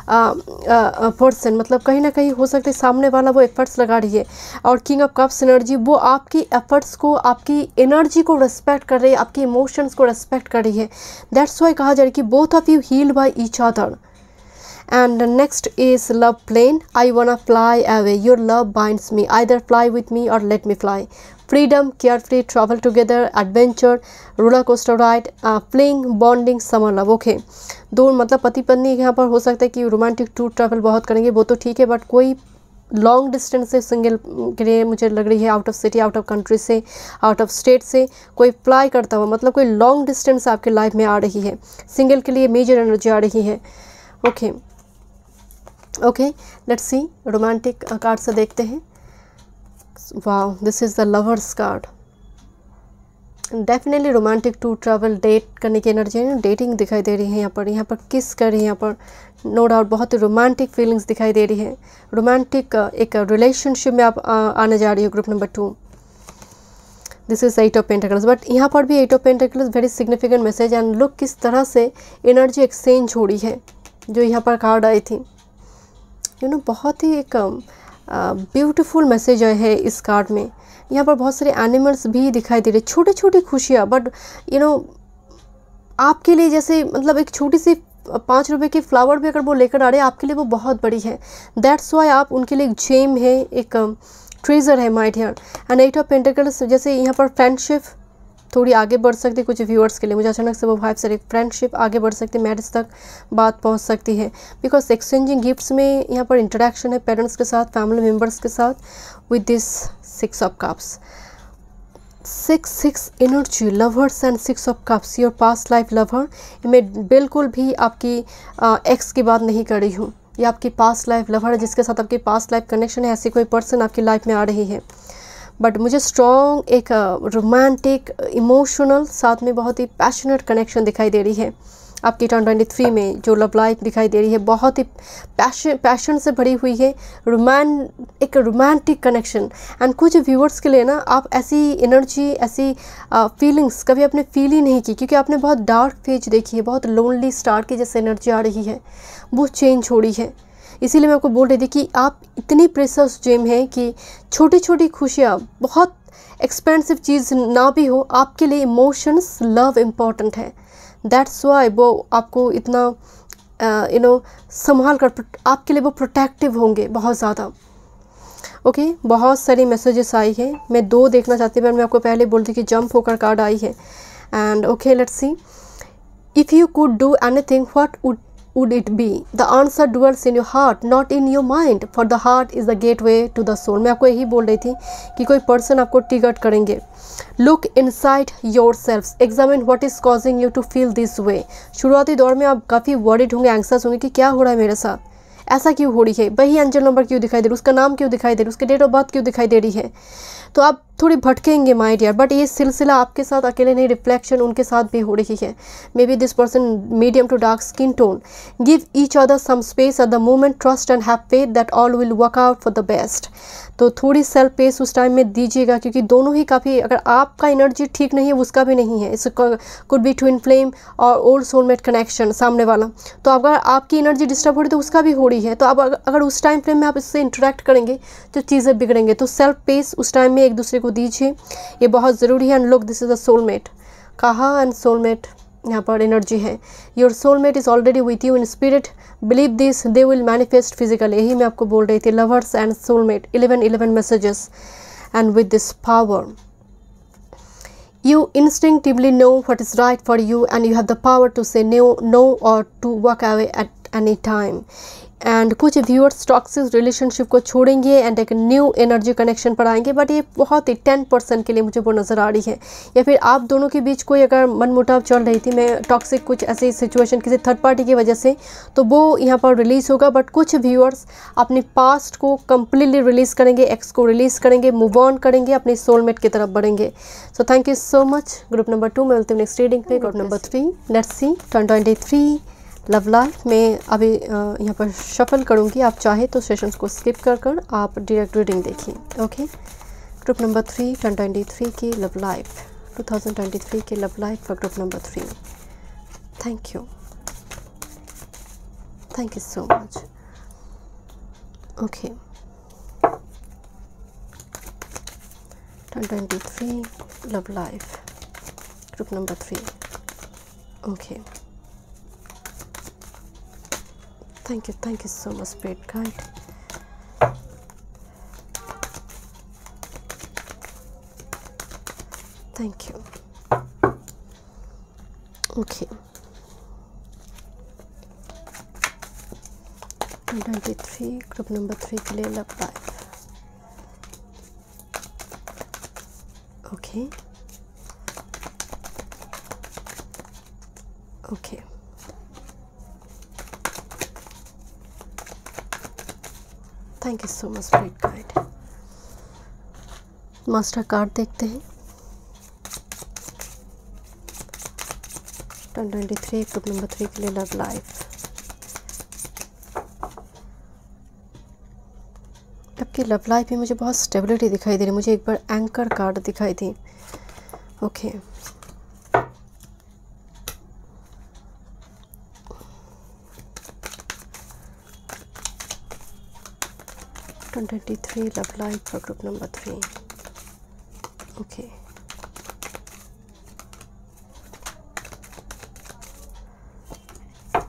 A: पर्सन। मतलब कहीं ना कहीं हो सकता है सामने वाला वो एफर्ट्स लगा रही है, और किंग ऑफ कप्स एनर्जी वो आपकी एफर्ट्स को, आपकी एनर्जी को रेस्पेक्ट कर रही है, आपकी इमोशंस को रेस्पेक्ट कर रही है। दैट्स वाई कहा जा रहा है कि both of you heal by each other. And next is love plane. I wanna fly away. Your love binds me. Either fly with me or let me fly. Freedom, carefree, travel together, adventure, roller coaster ride, fling, bonding, summer love. Okay. दो मतलब पति पत्नी यहाँ पर हो सकता है कि रोमांटिक टूर ट्रैवल बहुत करेंगे, वो तो ठीक है, बट कोई लॉन्ग डिस्टेंस से सिंगल के लिए मुझे लग रही है out of city, out of country से, आउट ऑफ स्टेट से कोई फ्लाई करता हुआ, मतलब कोई लॉन्ग डिस्टेंस आपके लाइफ में आ रही है। सिंगल के लिए मेजर एनर्जी आ रही है। Okay okay, let's see romantic card से देखते हैं। Wow, this is the lovers card. Definitely romantic to travel, date करने की एनर्जी है, डेटिंग दिखाई दे रही है यहाँ पर किस कर रही है यहाँ पर, नो डाउट बहुत ही रोमांटिक फीलिंग्स दिखाई दे रही है। रोमांटिक एक रिलेशनशिप में आप आने जा रही हो, group number 2। This is 8 of pentacles, but यहाँ पर भी 8 of pentacles very significant message. And look किस तरह से एनर्जी एक्सचेंज हो रही है जो यहाँ पर कार्ड आई थी, बहुत ही एक ब्यूटीफुल मैसेज है इस कार्ड में। यहाँ पर बहुत सारे एनिमल्स भी दिखाई दे रहे, छोटी छोटी खुशियाँ, बट आपके लिए जैसे मतलब एक छोटी सी 5 रुपए की फ्लावर भी अगर वो लेकर आ रहे हैं आपके लिए वो बहुत बड़ी है। दैट्स वाई आप उनके लिए एक जेम है, एक ट्रेजर है my dear. And 8 of pentacles, जैसे यहाँ पर फ्रेंडशिप थोड़ी आगे बढ़ सकती है कुछ व्यूअर्स के लिए, मुझे अचानक से वो वाइब से फ्रेंडशिप आगे बढ़ सकती है, मैरिज तक बात पहुंच सकती है, बिकॉज एक्सचेंजिंग गिफ्ट्स में यहाँ पर इंटरेक्शन है पेरेंट्स के साथ, फैमिली मेम्बर्स के साथ, with this 6 of cups. 6 energy, lovers and 6 of cups, your past life lover. मैं बिल्कुल भी आपकी एक्स की बात नहीं कर रही हूँ, ये आपकी पास्ट लाइफ लवर है जिसके साथ आपकी पास्ट लाइफ कनेक्शन है, ऐसी कोई पर्सन आपकी लाइफ में आ रही है। बट मुझे स्ट्रॉन्ग एक रोमांटिक इमोशनल साथ में बहुत ही पैशनेट कनेक्शन दिखाई दे रही है आपकी 2023 में। जो लव लाइफ दिखाई दे रही है बहुत ही पैशन से भरी हुई है, एक रोमांटिक कनेक्शन। एंड कुछ व्यूअर्स के लिए ना आप ऐसी एनर्जी, ऐसी फीलिंग्स कभी आपने फील ही नहीं की, क्योंकि आपने बहुत डार्क फेज देखी है, बहुत लोनली स्टार की जैसे एनर्जी आ रही है, वो चेंज हो रही है। इसीलिए मैं आपको बोल रही थी कि आप इतनी प्रेशियस जेम है कि छोटी छोटी खुशियाँ, बहुत एक्सपेंसिव चीज़ ना भी हो, आपके लिए इमोशंस, लव इम्पॉर्टेंट है। दैट्स वाई वो आपको इतना संभाल कर आपके लिए वो प्रोटेक्टिव होंगे बहुत ज़्यादा। ओके, बहुत सारी मैसेजेस आई है, मैं 2 देखना चाहती हूँ, मैं आपको पहले बोल दी कि जंप होकर कार्ड आई है। And okay, let's C, if you could do anything what would it be? The answer dwells in your heart, not in your mind, for the heart is the gateway to the soul। मैं आपको यही बोल रही थी कि कोई person आपको trigger करेंगे। Look inside yourselves, examine what is causing you to feel this way। शुरुआती दौर में आप काफ़ी वरीड होंगे, एंग्जियस होंगे कि क्या हो रहा है मेरे साथ, ऐसा क्यों हो रही है, वही एंजल नंबर क्यों दिखाई दे रही है, उसका नाम क्यों दिखाई दे रही है, उसके डेट ऑफ बर्थ क्यों दिखाई दे रही है। तो आप थोड़ी भटकेंगे माय डियर, बट ये सिलसिला आपके साथ अकेले नहीं, रिफ्लेक्शन उनके साथ भी हो रही है। May be this person medium to dark skin tone. Give each other some space at the moment, trust and have faith that all will work out for the best. तो थोड़ी सेल्फ पेस उस time में दीजिएगा, क्योंकि दोनों ही काफ़ी, अगर आपका एनर्जी ठीक नहीं है उसका भी नहीं है, इस कुड बी ट्विन फ्लेम और ओल्ड सोलमेट कनेक्शन सामने वाला। तो अगर आपकी एनर्जी डिस्टर्ब हो रही है तो उसका भी हो रही है, तो अब अगर उस टाइम फ्रेम में आप इससे इंटरेक्ट करेंगे तो चीज़ें बिगड़ेंगे। तो सेल्फ पेस उस टाइम में एक दूसरे को दीजिए, ये बहुत ज़रूरी है। And look, this is a soulmate कहा, एंड सोलमेट यहाँ पर एनर्जी है। Your soulmate is already with you in spirit, believe this, they will manifest physical. यही मैं आपको बोल रही थी, lovers and soulmate, 11 messages. And with this power you instinctively know what is right for you, and you have the power to say no or to walk away any time. And कुछ viewers toxic relationship को छोड़ेंगे and एक new energy connection पर आएंगे, but ये बहुत ही 10% के लिए मुझे वो नज़र आ रही है। या फिर आप दोनों के बीच कोई अगर मनमुटाव चल रही थी, मैं टॉक्सिक कुछ ऐसी सिचुएशन किसी थर्ड पार्टी की वजह से, तो वो यहाँ पर रिलीज़ होगा। बट कुछ व्यूअर्स अपनी पास्ट को कम्प्लीटली रिलीज़ करेंगे, एक्स को रिलीज़ करेंगे, मूव ऑन करेंगे, अपनी सोलमेट की तरफ बढ़ेंगे। So thank you so much. Group number 2 में मिलते हैं नेक्स्ट रीडिंग पे। Group number 3, let's see 2023 love life में। अभी यहाँ पर शफल करूँगी, आप चाहे तो सेशंस को स्किप कर आप डायरेक्ट रीडिंग देखिए। ओके, ग्रुप नंबर 3 2023 की लव लाइफ, 2023 की love life for group number 3। Thank you so much. Okay, 2023 love life group number 3। Okay, thank you so much spirit guide। thank you। okay, 2023 group number 3 के लिए love life. Okay, okay, thank you so much spirit guide. Master card देखते हैं। 2023 group number 3 के लिए love life. आपकी love life में मुझे बहुत स्टेबिलिटी दिखाई दे रही है। मुझे एक बार एंकर कार्ड दिखाई दी। Okay, three love life for group number 3। Okay,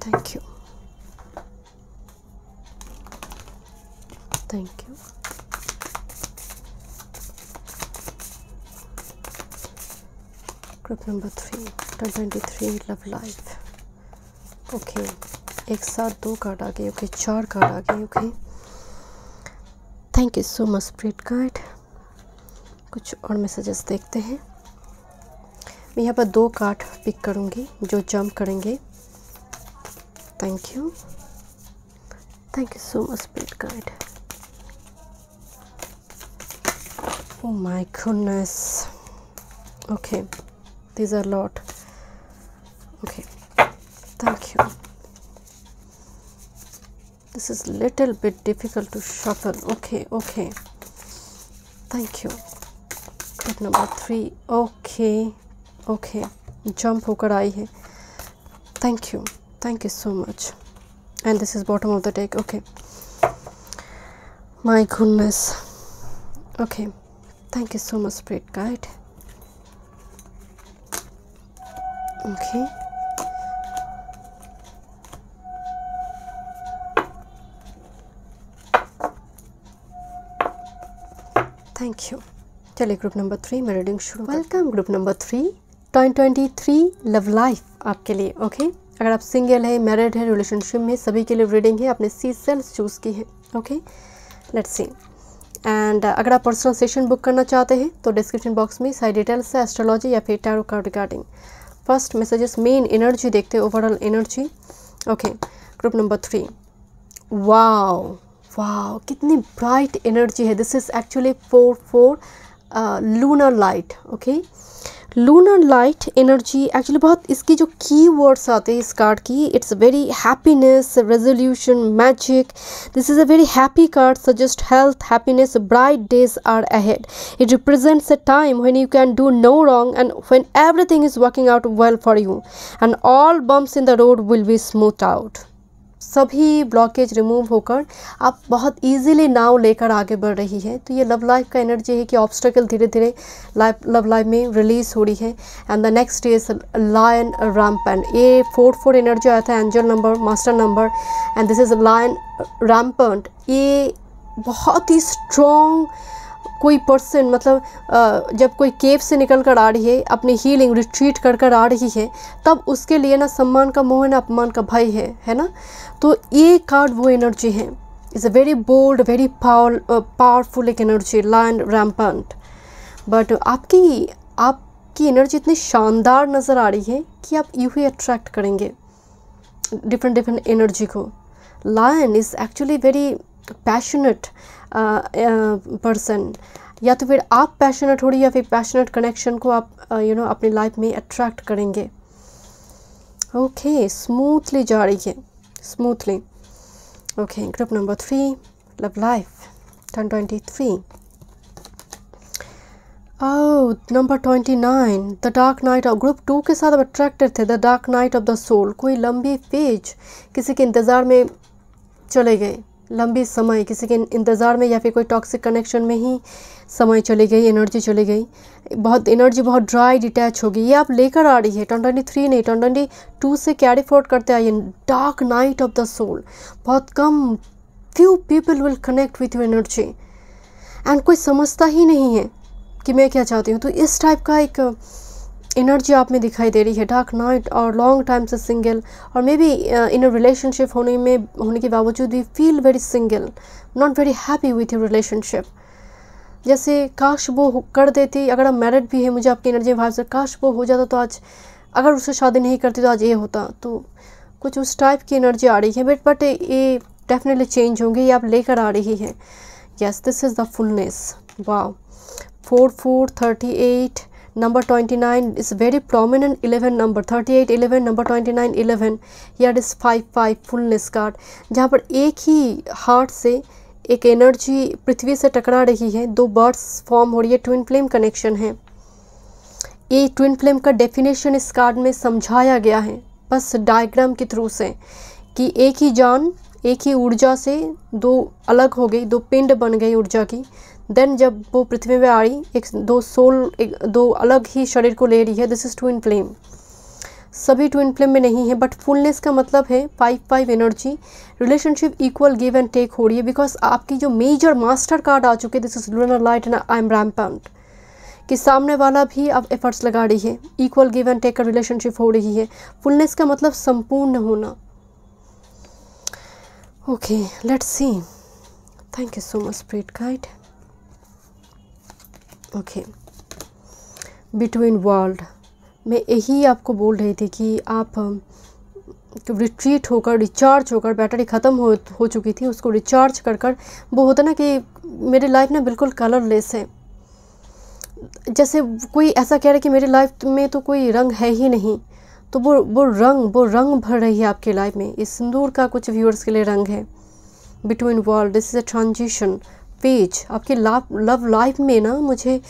A: thank you, thank you. Group number 3 2023 love life. Okay, एक साथ 2 कार्ड आ गए। ओके, 4 कार्ड आ गए। Okay, thank you so much spirit guide. कुछ और मैसेजेस देखते हैं। मैं यहाँ पर 2 कार्ड पिक करूँगी जो जंप करेंगे। Thank you so much spirit guide. Oh my goodness. Okay, these are a lot। okay, thank you। this is little bit difficult to shuffle। okay, thank you। group number 3। okay, jump होकर आई है। thank you so much। and this is bottom of the deck। okay, my goodness। okay, thank you so much spirit guide। okay, thank you. चलिए group number 3 में reading शुरू। Welcome group number 3 2023 love life आपके लिए। Okay, अगर आप single है, married है, relationship में, सभी के लिए रीडिंग है। आपने सी सेल्स चूज़ की है। Okay, let's see. एंड अगर आप पर्सनल सेशन बुक करना चाहते हैं तो डिस्क्रिप्शन बॉक्स में सारी डिटेल्स है, एस्ट्रोलॉजी या फिर tarot card regarding. First messages, main energy देखते हैं, overall energy. Okay, group number 3। Wow, कितनी ब्राइट एनर्जी है। This is actually 4 lunar light. Okay, lunar light energy actually बहुत, इसकी जो की वर्ड्स आते हैं इस कार्ड की, it's very happiness, resolution, magic. This is a very happy card, suggest health, happiness, bright days are ahead. It represents a time when you can do no wrong and when everything is working out well for you and all bumps in the road will be smooth out. सभी blockage remove होकर आप बहुत easily नाव लेकर आगे बढ़ रही है। तो ये लव लाइफ का एनर्जी है कि ऑब्स्टेकल धीरे धीरे लव लाइफ में रिलीज हो रही है। And the next is lion rampant. ये 4 एनर्जी आया था, angel number, master number, and this is lion rampant. ये बहुत ही स्ट्रॉन्ग कोई पर्सन मतलब जब कोई केव से निकल कर आ रही है, अपनी हीलिंग रिट्रीट कर कर आ रही है, तब उसके लिए ना सम्मान का मोह है ना अपमान का भय है ना। तो ये कार्ड वो एनर्जी है, is a very bold, very powerful एक एनर्जी, लायन रैम्पेंट। बट आपकी एनर्जी इतनी शानदार नज़र आ रही है कि आप यूँ ही अट्रैक्ट करेंगे डिफरेंट एनर्जी को। Lion is actually very passionate person, या तो फिर आप पैशनेट हो रही या फिर पैशनेट कनेक्शन को आप अपनी लाइफ में अट्रैक्ट करेंगे। ओके, स्मूथली जा रही है, smoothly. Okay, group number 3, love life 1023। Number 29, the dark night of group 2 के साथ अब अट्रैक्टेड थे, the dark night of the soul. कोई लंबी फेज किसी के इंतज़ार में चले गए, लंबी समय किसी के इंतज़ार में, या फिर कोई टॉक्सिक कनेक्शन में ही समय चली गई, एनर्जी चली गई, एनर्जी बहुत ड्राई डिटैच होगी। ये आप लेकर आ रही है 2023 नहीं, 2022 से कैरी फॉरवर्ड करते आइए। Dark night of the soul, बहुत कम, few people will connect with your energy, and कोई समझता ही नहीं है कि मैं क्या चाहती हूँ। तो इस टाइप का एक एनर्जी आप में दिखाई दे रही है, डार्क नाइट, और लॉन्ग टाइम से सिंगल, और may be in a relationship होने के बावजूद भी feel very single, not very happy with your relationship. जैसे काश वो कर देती, अगर आप मैरिड भी है, मुझे आपकी एनर्जी भाव से काश वो हो जाता तो आज, अगर उससे शादी नहीं करती तो आज ये होता। तो कुछ उस टाइप की एनर्जी आ रही है, बट ये डेफिनेटली चेंज होंगे, ये आप लेकर आ रही है। Yes, this is the fullness. Wow, 4438, number 29 is very prominent 11 number, 38 11, number 29 11, here is 55 fullness card, जहाँ पर एक ही हार्ट से एक एनर्जी पृथ्वी से टकरा रही है, दो बर्ड्स फॉर्म हो रही है, ट्विन फ्लेम कनेक्शन है। ये ट्विन फ्लेम का डेफिनेशन इस कार्ड में समझाया गया है बस डायग्राम के थ्रू से, कि एक ही जान, एक ही ऊर्जा से दो अलग हो गई, दो पिंड बन गई ऊर्जा की। देन जब वो पृथ्वी में आई, दो अलग ही शरीर को ले रही है। This is twin flame. सभी ट्विन फ्लेम में नहीं है, बट फुलनेस का मतलब है 5 energy, relationship equal give and take हो रही है, बिकॉज आपकी जो मेजर मास्टर कार्ड आ चुके, this is lunar light and I am rampant, कि सामने वाला भी अब एफर्ट्स लगा रही है, इक्वल गिव एंड टेक का रिलेशनशिप हो रही है। फुलनेस का मतलब संपूर्ण होना। Okay, let's C. Thank you so much spirit guide. Okay, between world, मैं यही आपको बोल रही थी कि आप रिट्रीट होकर, रिचार्ज होकर, बैटरी ख़त्म हो चुकी थी, उसको रिचार्ज कर वो होता ना कि मेरी लाइफ ना बिल्कुल कलरलेस है। जैसे कोई ऐसा कह रहा है कि मेरी लाइफ में तो कोई रंग है ही नहीं, तो वो रंग भर रही है आपकी लाइफ में। इस सिंदूर का कुछ व्यूअर्स के लिए रंग है। Between world, this is a transition page आपकी लव लाइफ में ना। मुझे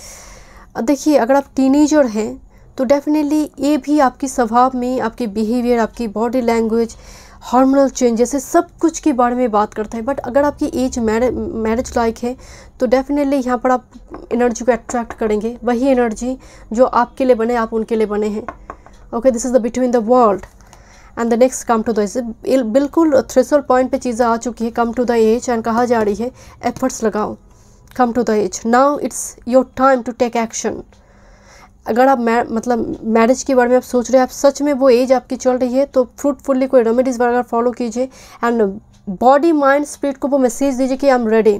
A: देखिए, अगर आप टीनेजर हैं तो डेफिनेटली ये भी आपकी स्वभाव में, आपके बिहेवियर, आपकी बॉडी लैंग्वेज, हार्मोनल चेंजेस है, सब कुछ के बारे में बात करता है। बट अगर आपकी एज मैरिज लाइक है तो डेफिनेटली यहाँ पर आप एनर्जी को अट्रैक्ट करेंगे, वही एनर्जी जो आपके लिए बने, आप उनके लिए बने हैं। ओके, this is the between the world and the next come to the edge. बिल्कुल थ्रेशोल्ड पॉइंट पे चीज़ें आ चुकी है, come to the edge, and कहा जा रही है एफर्ट्स लगाओ, come to the edge, now it's your time to take action. अगर आप मतलब मैरिज के बारे में आप सोच रहे हैं, आप सच में वो एज आपकी चल रही है, तो फ्रूटफुली कोई रेमेडीज़ वगैरह फॉलो कीजिए, एंड बॉडी माइंड स्पिरिट को वो मैसेज दीजिए कि आई एम रेडी।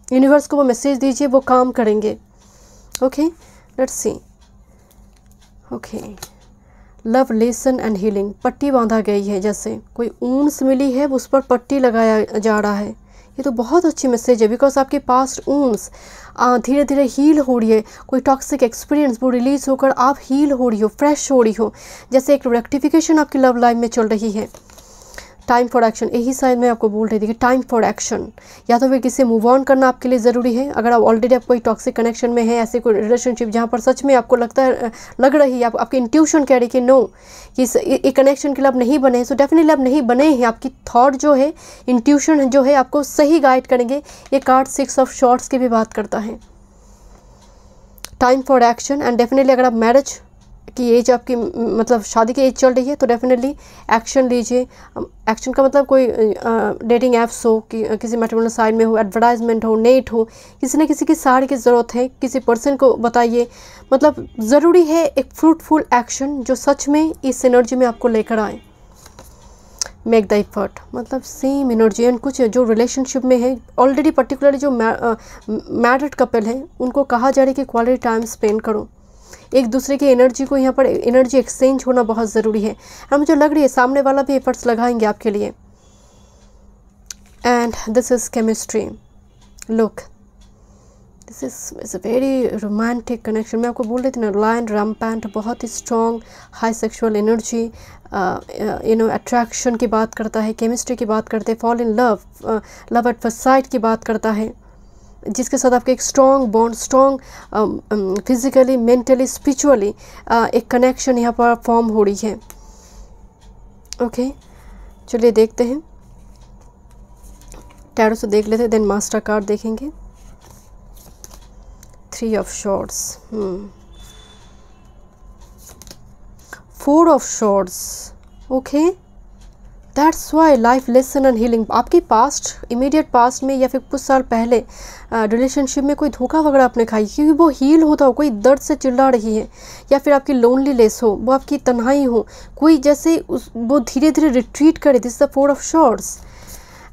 A: यूनिवर्स को वो मैसेज दीजिए, वो काम करेंगे। Okay, let's see. Okay, love lesson and healing, पट्टी बांधा गई है, जैसे कोई ऊन से मिली है, उस पर पट्टी लगाया जा रहा है। ये तो बहुत अच्छी मैसेज है, बिकॉज आपके पास्ट ऊन्स धीरे धीरे हील हो रही है। कोई टॉक्सिक एक्सपीरियंस वो रिलीज़ होकर आप हील हो रही हो, फ्रेश हो रही हो, जैसे एक रेक्टिफिकेशन आपकी लव लाइफ में चल रही है। टाइम फॉर एक्शन, यही शायद मैं आपको बोल रही थी कि टाइम फॉर एक्शन, या तो फिर किसी मूव ऑन करना आपके लिए ज़रूरी है। अगर आप ऑलरेडी आप कोई टॉक्सिक कनेक्शन में है, ऐसे कोई रिलेशनशिप जहाँ पर सच में आपको लग रही है, आपकी इंट्यूशन कह रही है कि नो, कि एक कनेक्शन के लिए आप नहीं बने हैं, सो डेफिनेटली आप नहीं बने हैं। आपकी थॉट जो है, इंट्यूशन जो है, आपको सही गाइड करेंगे। ये कार्ड 6 ऑफ शॉर्ट्स की भी बात करता है। Time for action, and definitely अगर आप मैरिज की एज आपकी मतलब शादी की एज चल रही है तो डेफिनेटली एक्शन लीजिए। एक्शन का मतलब कोई डेटिंग ऐप्स हो, कि किसी मैट्रिमोनियल साइट में हो, एडवर्टाइजमेंट हो, नेट हो, किसी न किसी की सहारे की ज़रूरत है, किसी पर्सन को बताइए। मतलब ज़रूरी है एक फ्रूटफुल एक्शन जो सच में इस एनर्जी में आपको लेकर आए। मेक द एफर्ट, मतलब सेम एनर्जी। एंड कुछ जो रिलेशनशिप में है ऑलरेडी, पर्टिकुलरली जो मैरिड कपल है, उनको कहा जा रहा है कि क्वालिटी टाइम स्पेंड करो, एक दूसरे की एनर्जी को, यहाँ पर एनर्जी एक्सचेंज होना बहुत ज़रूरी है। और मुझे लग रही है सामने वाला भी एफर्ट्स लगाएंगे आपके लिए। And this is chemistry. Look, this is a very romantic connection. मैं आपको बोल रही थी ना, लायन रैम्पेंट, बहुत ही strong high sexual energy, attraction की बात करता है, केमिस्ट्री की बात करते हैं, fall in love, love at first sight की बात करता है, जिसके साथ आपके एक strong bond, strong physically, mentally, spiritually एक कनेक्शन यहाँ पर फॉर्म हो रही है। ओके, चलिए देखते हैं, टैरो से देख लेते हैं, देन मास्टर कार्ड देखेंगे। 3 of shorts, 4 of shorts. Okay, that's why life lesson and healing. आपकी पास्ट, इमीडिएट पास्ट में या फिर कुछ साल पहले रिलेशनशिप में कोई धोखा वगैरह आपने खाई, क्योंकि वो हील होता हो, कोई दर्द से चिल्ला रही है, या फिर आपकी लोनलीनेस हो, वो आपकी तन्हाई हो, कोई जैसे वो धीरे धीरे रिट्रीट करे। This is the 4 of shorts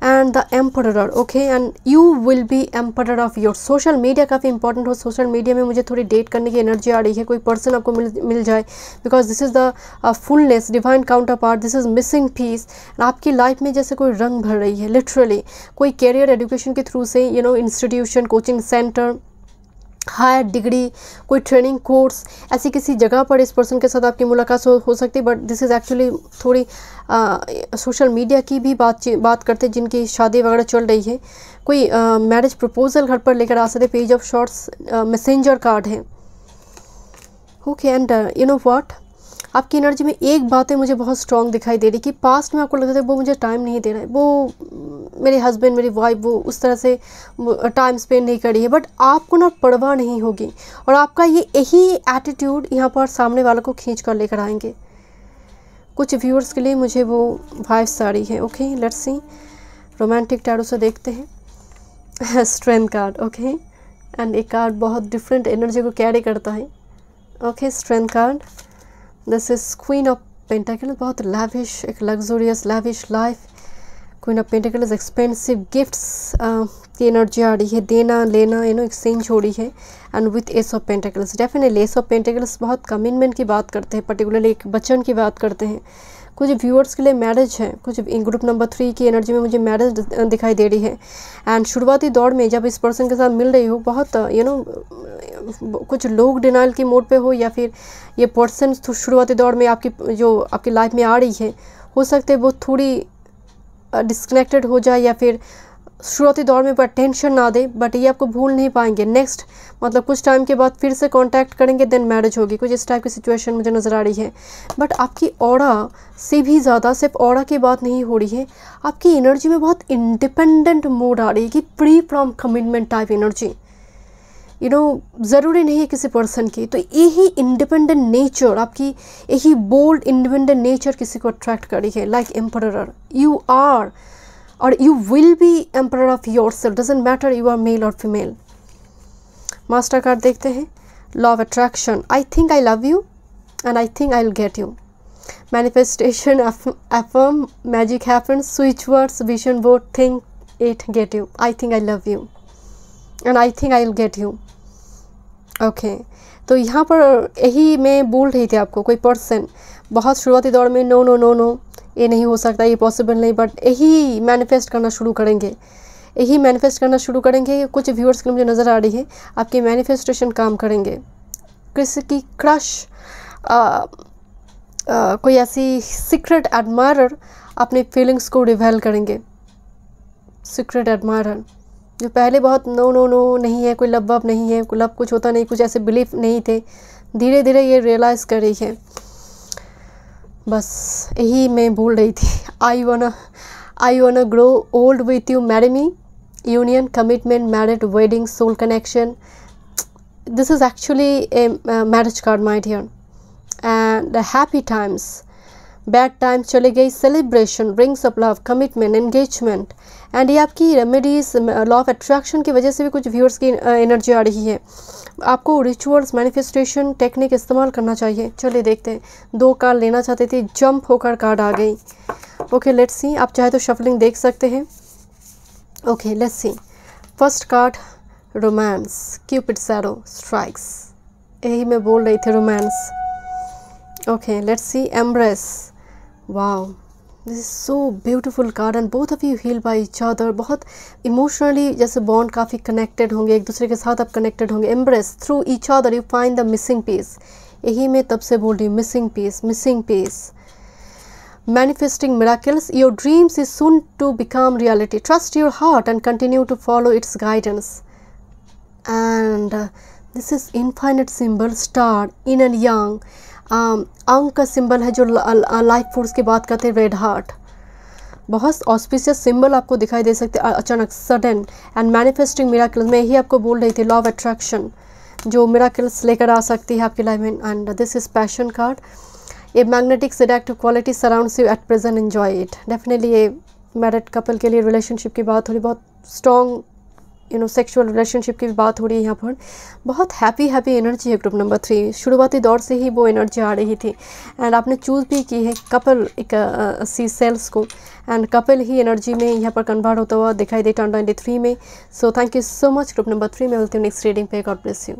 A: and the emperor. Okay, and you will B emperor of your. Social media काफ़ी इंपॉर्टेंट हो। सोशल मीडिया में मुझे थोड़ी डेट करने की एनर्जी आ रही है, कोई पर्सन आपको मिल जाए, because this is the fullness, divine counter part, this is missing piece. आपकी लाइफ में जैसे कोई रंग भर रही है, लिटरली कोई कैरियर एजुकेशन के थ्रू से, institution, coaching centre, higher degree, कोई ट्रेनिंग कोर्स, ऐसी किसी जगह पर इस पर्सन के साथ आपकी मुलाकात हो सकती है। बट दिस इज़ एक्चुअली थोड़ी सोशल मीडिया की भी बात करते हैं, जिनकी शादी वगैरह चल रही है। कोई मैरिज प्रपोजल घर पर लेकर आ सकते। Page of swords messenger card है। Okay, and you know what, आपकी एनर्जी में एक बात है मुझे बहुत स्ट्रॉन्ग दिखाई दे रही, कि पास्ट में आपको लगता था वो मुझे टाइम नहीं दे रहा है, वो मेरे हस्बैंड, मेरी वाइफ, वो उस तरह से टाइम स्पेंड नहीं कर रही है, बट आपको ना परवाह नहीं होगी, और आपका ये यही एटीट्यूड यहाँ पर सामने वालों को खींच कर लेकर आएंगे। कुछ व्यूअर्स के लिए मुझे वो वाइब्स आ रही है। Okay, let's see, romantic tarot से देखते हैं। Strength card. ओके, एंड एक कार्ड बहुत डिफरेंट एनर्जी को कैरी करता है। Okay, strength card, this is queen of pentacle, बहुत लैविश, एक luxurious lavish life. Queen of pentacles, expensive gifts की एनर्जी आ रही है, देना लेना, एक्सचेंज हो रही है। And with ace of pentacles, definitely ace of pentacles बहुत कमिटमेंट की बात करते हैं, पर्टिकुलरली एक वचन की बात करते हैं। कुछ व्यूअर्स के लिए मैरिज है, कुछ ग्रुप नंबर 3 की एनर्जी में मुझे मैरिज दिखाई दे रही है। एंड शुरुआती दौर में जब इस पर्सन के साथ मिल रही हो, बहुत कुछ लोग डिनाइल की मोड पे हो, या फिर ये पर्सन शुरुआती दौर में आपकी लाइफ में आ रही है, हो सकते हैं वो थोड़ी डिस्कनेक्टेड हो जाए, या फिर शुरुआती दौर में अटेंशन ना दे, बट ये आपको भूल नहीं पाएंगे। नेक्स्ट मतलब कुछ टाइम के बाद फिर से कांटेक्ट करेंगे, देन मैरिज होगी। कुछ इस टाइप की सिचुएशन मुझे नज़र आ रही है। बट आपकी ऑरा से भी ज़्यादा सिर्फ ऑरा की बात नहीं हो रही है, आपकी एनर्जी में बहुत इंडिपेंडेंट मोड आ रही है, कि free from commitment type energy. ज़रूरी नहीं है किसी पर्सन की, तो यही इंडिपेंडेंट नेचर, आपकी यही बोल्ड इंडिपेंडेंट नेचर किसी को अट्रैक्ट कर रही है। लाइक एम्परर यू आर, और you will be emperor of yourself, doesn't matter you are male or female। Master card देखते हैं। Law of attraction, I think I love you and I think I'll get you। Manifestation, affirm, magic happens, switch words, vision board, think it, get you। I think I love you and I think I'll get you। Okay, तो यहाँ पर यही मैं बोल रही थी आपको, कोई पर्सन बहुत शुरुआती दौर में नो नो नो नो, ये नहीं हो सकता, ये पॉसिबल नहीं, बट यही मैनिफेस्ट करना शुरू करेंगे, यही मैनिफेस्ट करना शुरू करेंगे। कुछ व्यूअर्स के मुझे नज़र आ रही है आपकी मैनिफेस्टेशन काम करेंगे। किसी की क्रश, कोई ऐसी सीक्रेट एडमायरर अपनी फीलिंग्स को रिवील करेंगे। सीक्रेट एडमायरर जो पहले बहुत नो नो नो नहीं है, कोई लव नहीं है, कोई लव कुछ होता नहीं, कुछ ऐसे बिलीफ नहीं थे, धीरे धीरे ये रियलाइज़ कर रही है। बस यही मैं बोल रही थी। I wanna grow old with you, marry me, union, commitment, married, wedding, soul connection. This is actually a marriage card my dear. And happy times, bad times चले गई, celebration, rings of love, commitment, engagement. And ये आपकी remedies, law of attraction की वजह से भी कुछ viewers की एनर्जी आ रही है। आपको रिचुअल्स, मैनिफेस्टेशन टेक्निक इस्तेमाल करना चाहिए। चलिए देखते हैं, 2 कार्ड लेना चाहते थे, जंप होकर कार्ड आ गई। ओके लेट्स सी, आप चाहे तो शफलिंग देख सकते हैं। Okay let's see, first card romance, cupid shadow strikes, यही मैं बोल रही थी, romance. Okay let's see, embrace, wow this is so beautiful card and both of you heal by each other. बहुत इमोशनली जैसे बॉन्ड काफ़ी कनेक्टेड होंगे, एक दूसरे के साथ आप कनेक्टेड होंगे। Embrace, through each other you find the missing piece, यही मैं तब से बोल रही हूँ, missing piece, missing piece. Manifesting miracles, your dreams is soon to become reality. Trust your heart and continue to follow its guidance. And this is infinite symbol, star, yin and yang. अंक का symbol है जो life force की बात करते हैं, red heart. बहुत auspicious symbol आपको दिखाई दे सकते हैं अचानक, सडन। एंड मैनिफेस्टिंग मिराकल्स, मैं यही आपको बोल रही थी, लॉ ऑफ अट्रैक्शन जो मिराकल्स लेकर आ सकती है आपकी लाइफ में। And this is passion card, a magnetic seductive quality surrounds you at present, enjoy it. Definitely ये मैरिड कपल के लिए रिलेशनशिप की बात हो रही, बहुत स्ट्रॉन्ग सेक्सुअल रिलेशनशिप की भी बात हो रही है यहाँ पर। बहुत हैप्पी एनर्जी है ग्रुप नंबर 3, शुरुआती दौर से ही वो एनर्जी आ रही थी। एंड आपने चूज़ भी की है कपल, एक सी सेल्स को, एंड कपल ही एनर्जी में यहाँ पर कन्वर्ट होता हुआ दिखाई दे 2023 में। So thank you so much group number 3 में। मिलती हूँ नेक्स्ट रीडिंग पे। God bless you.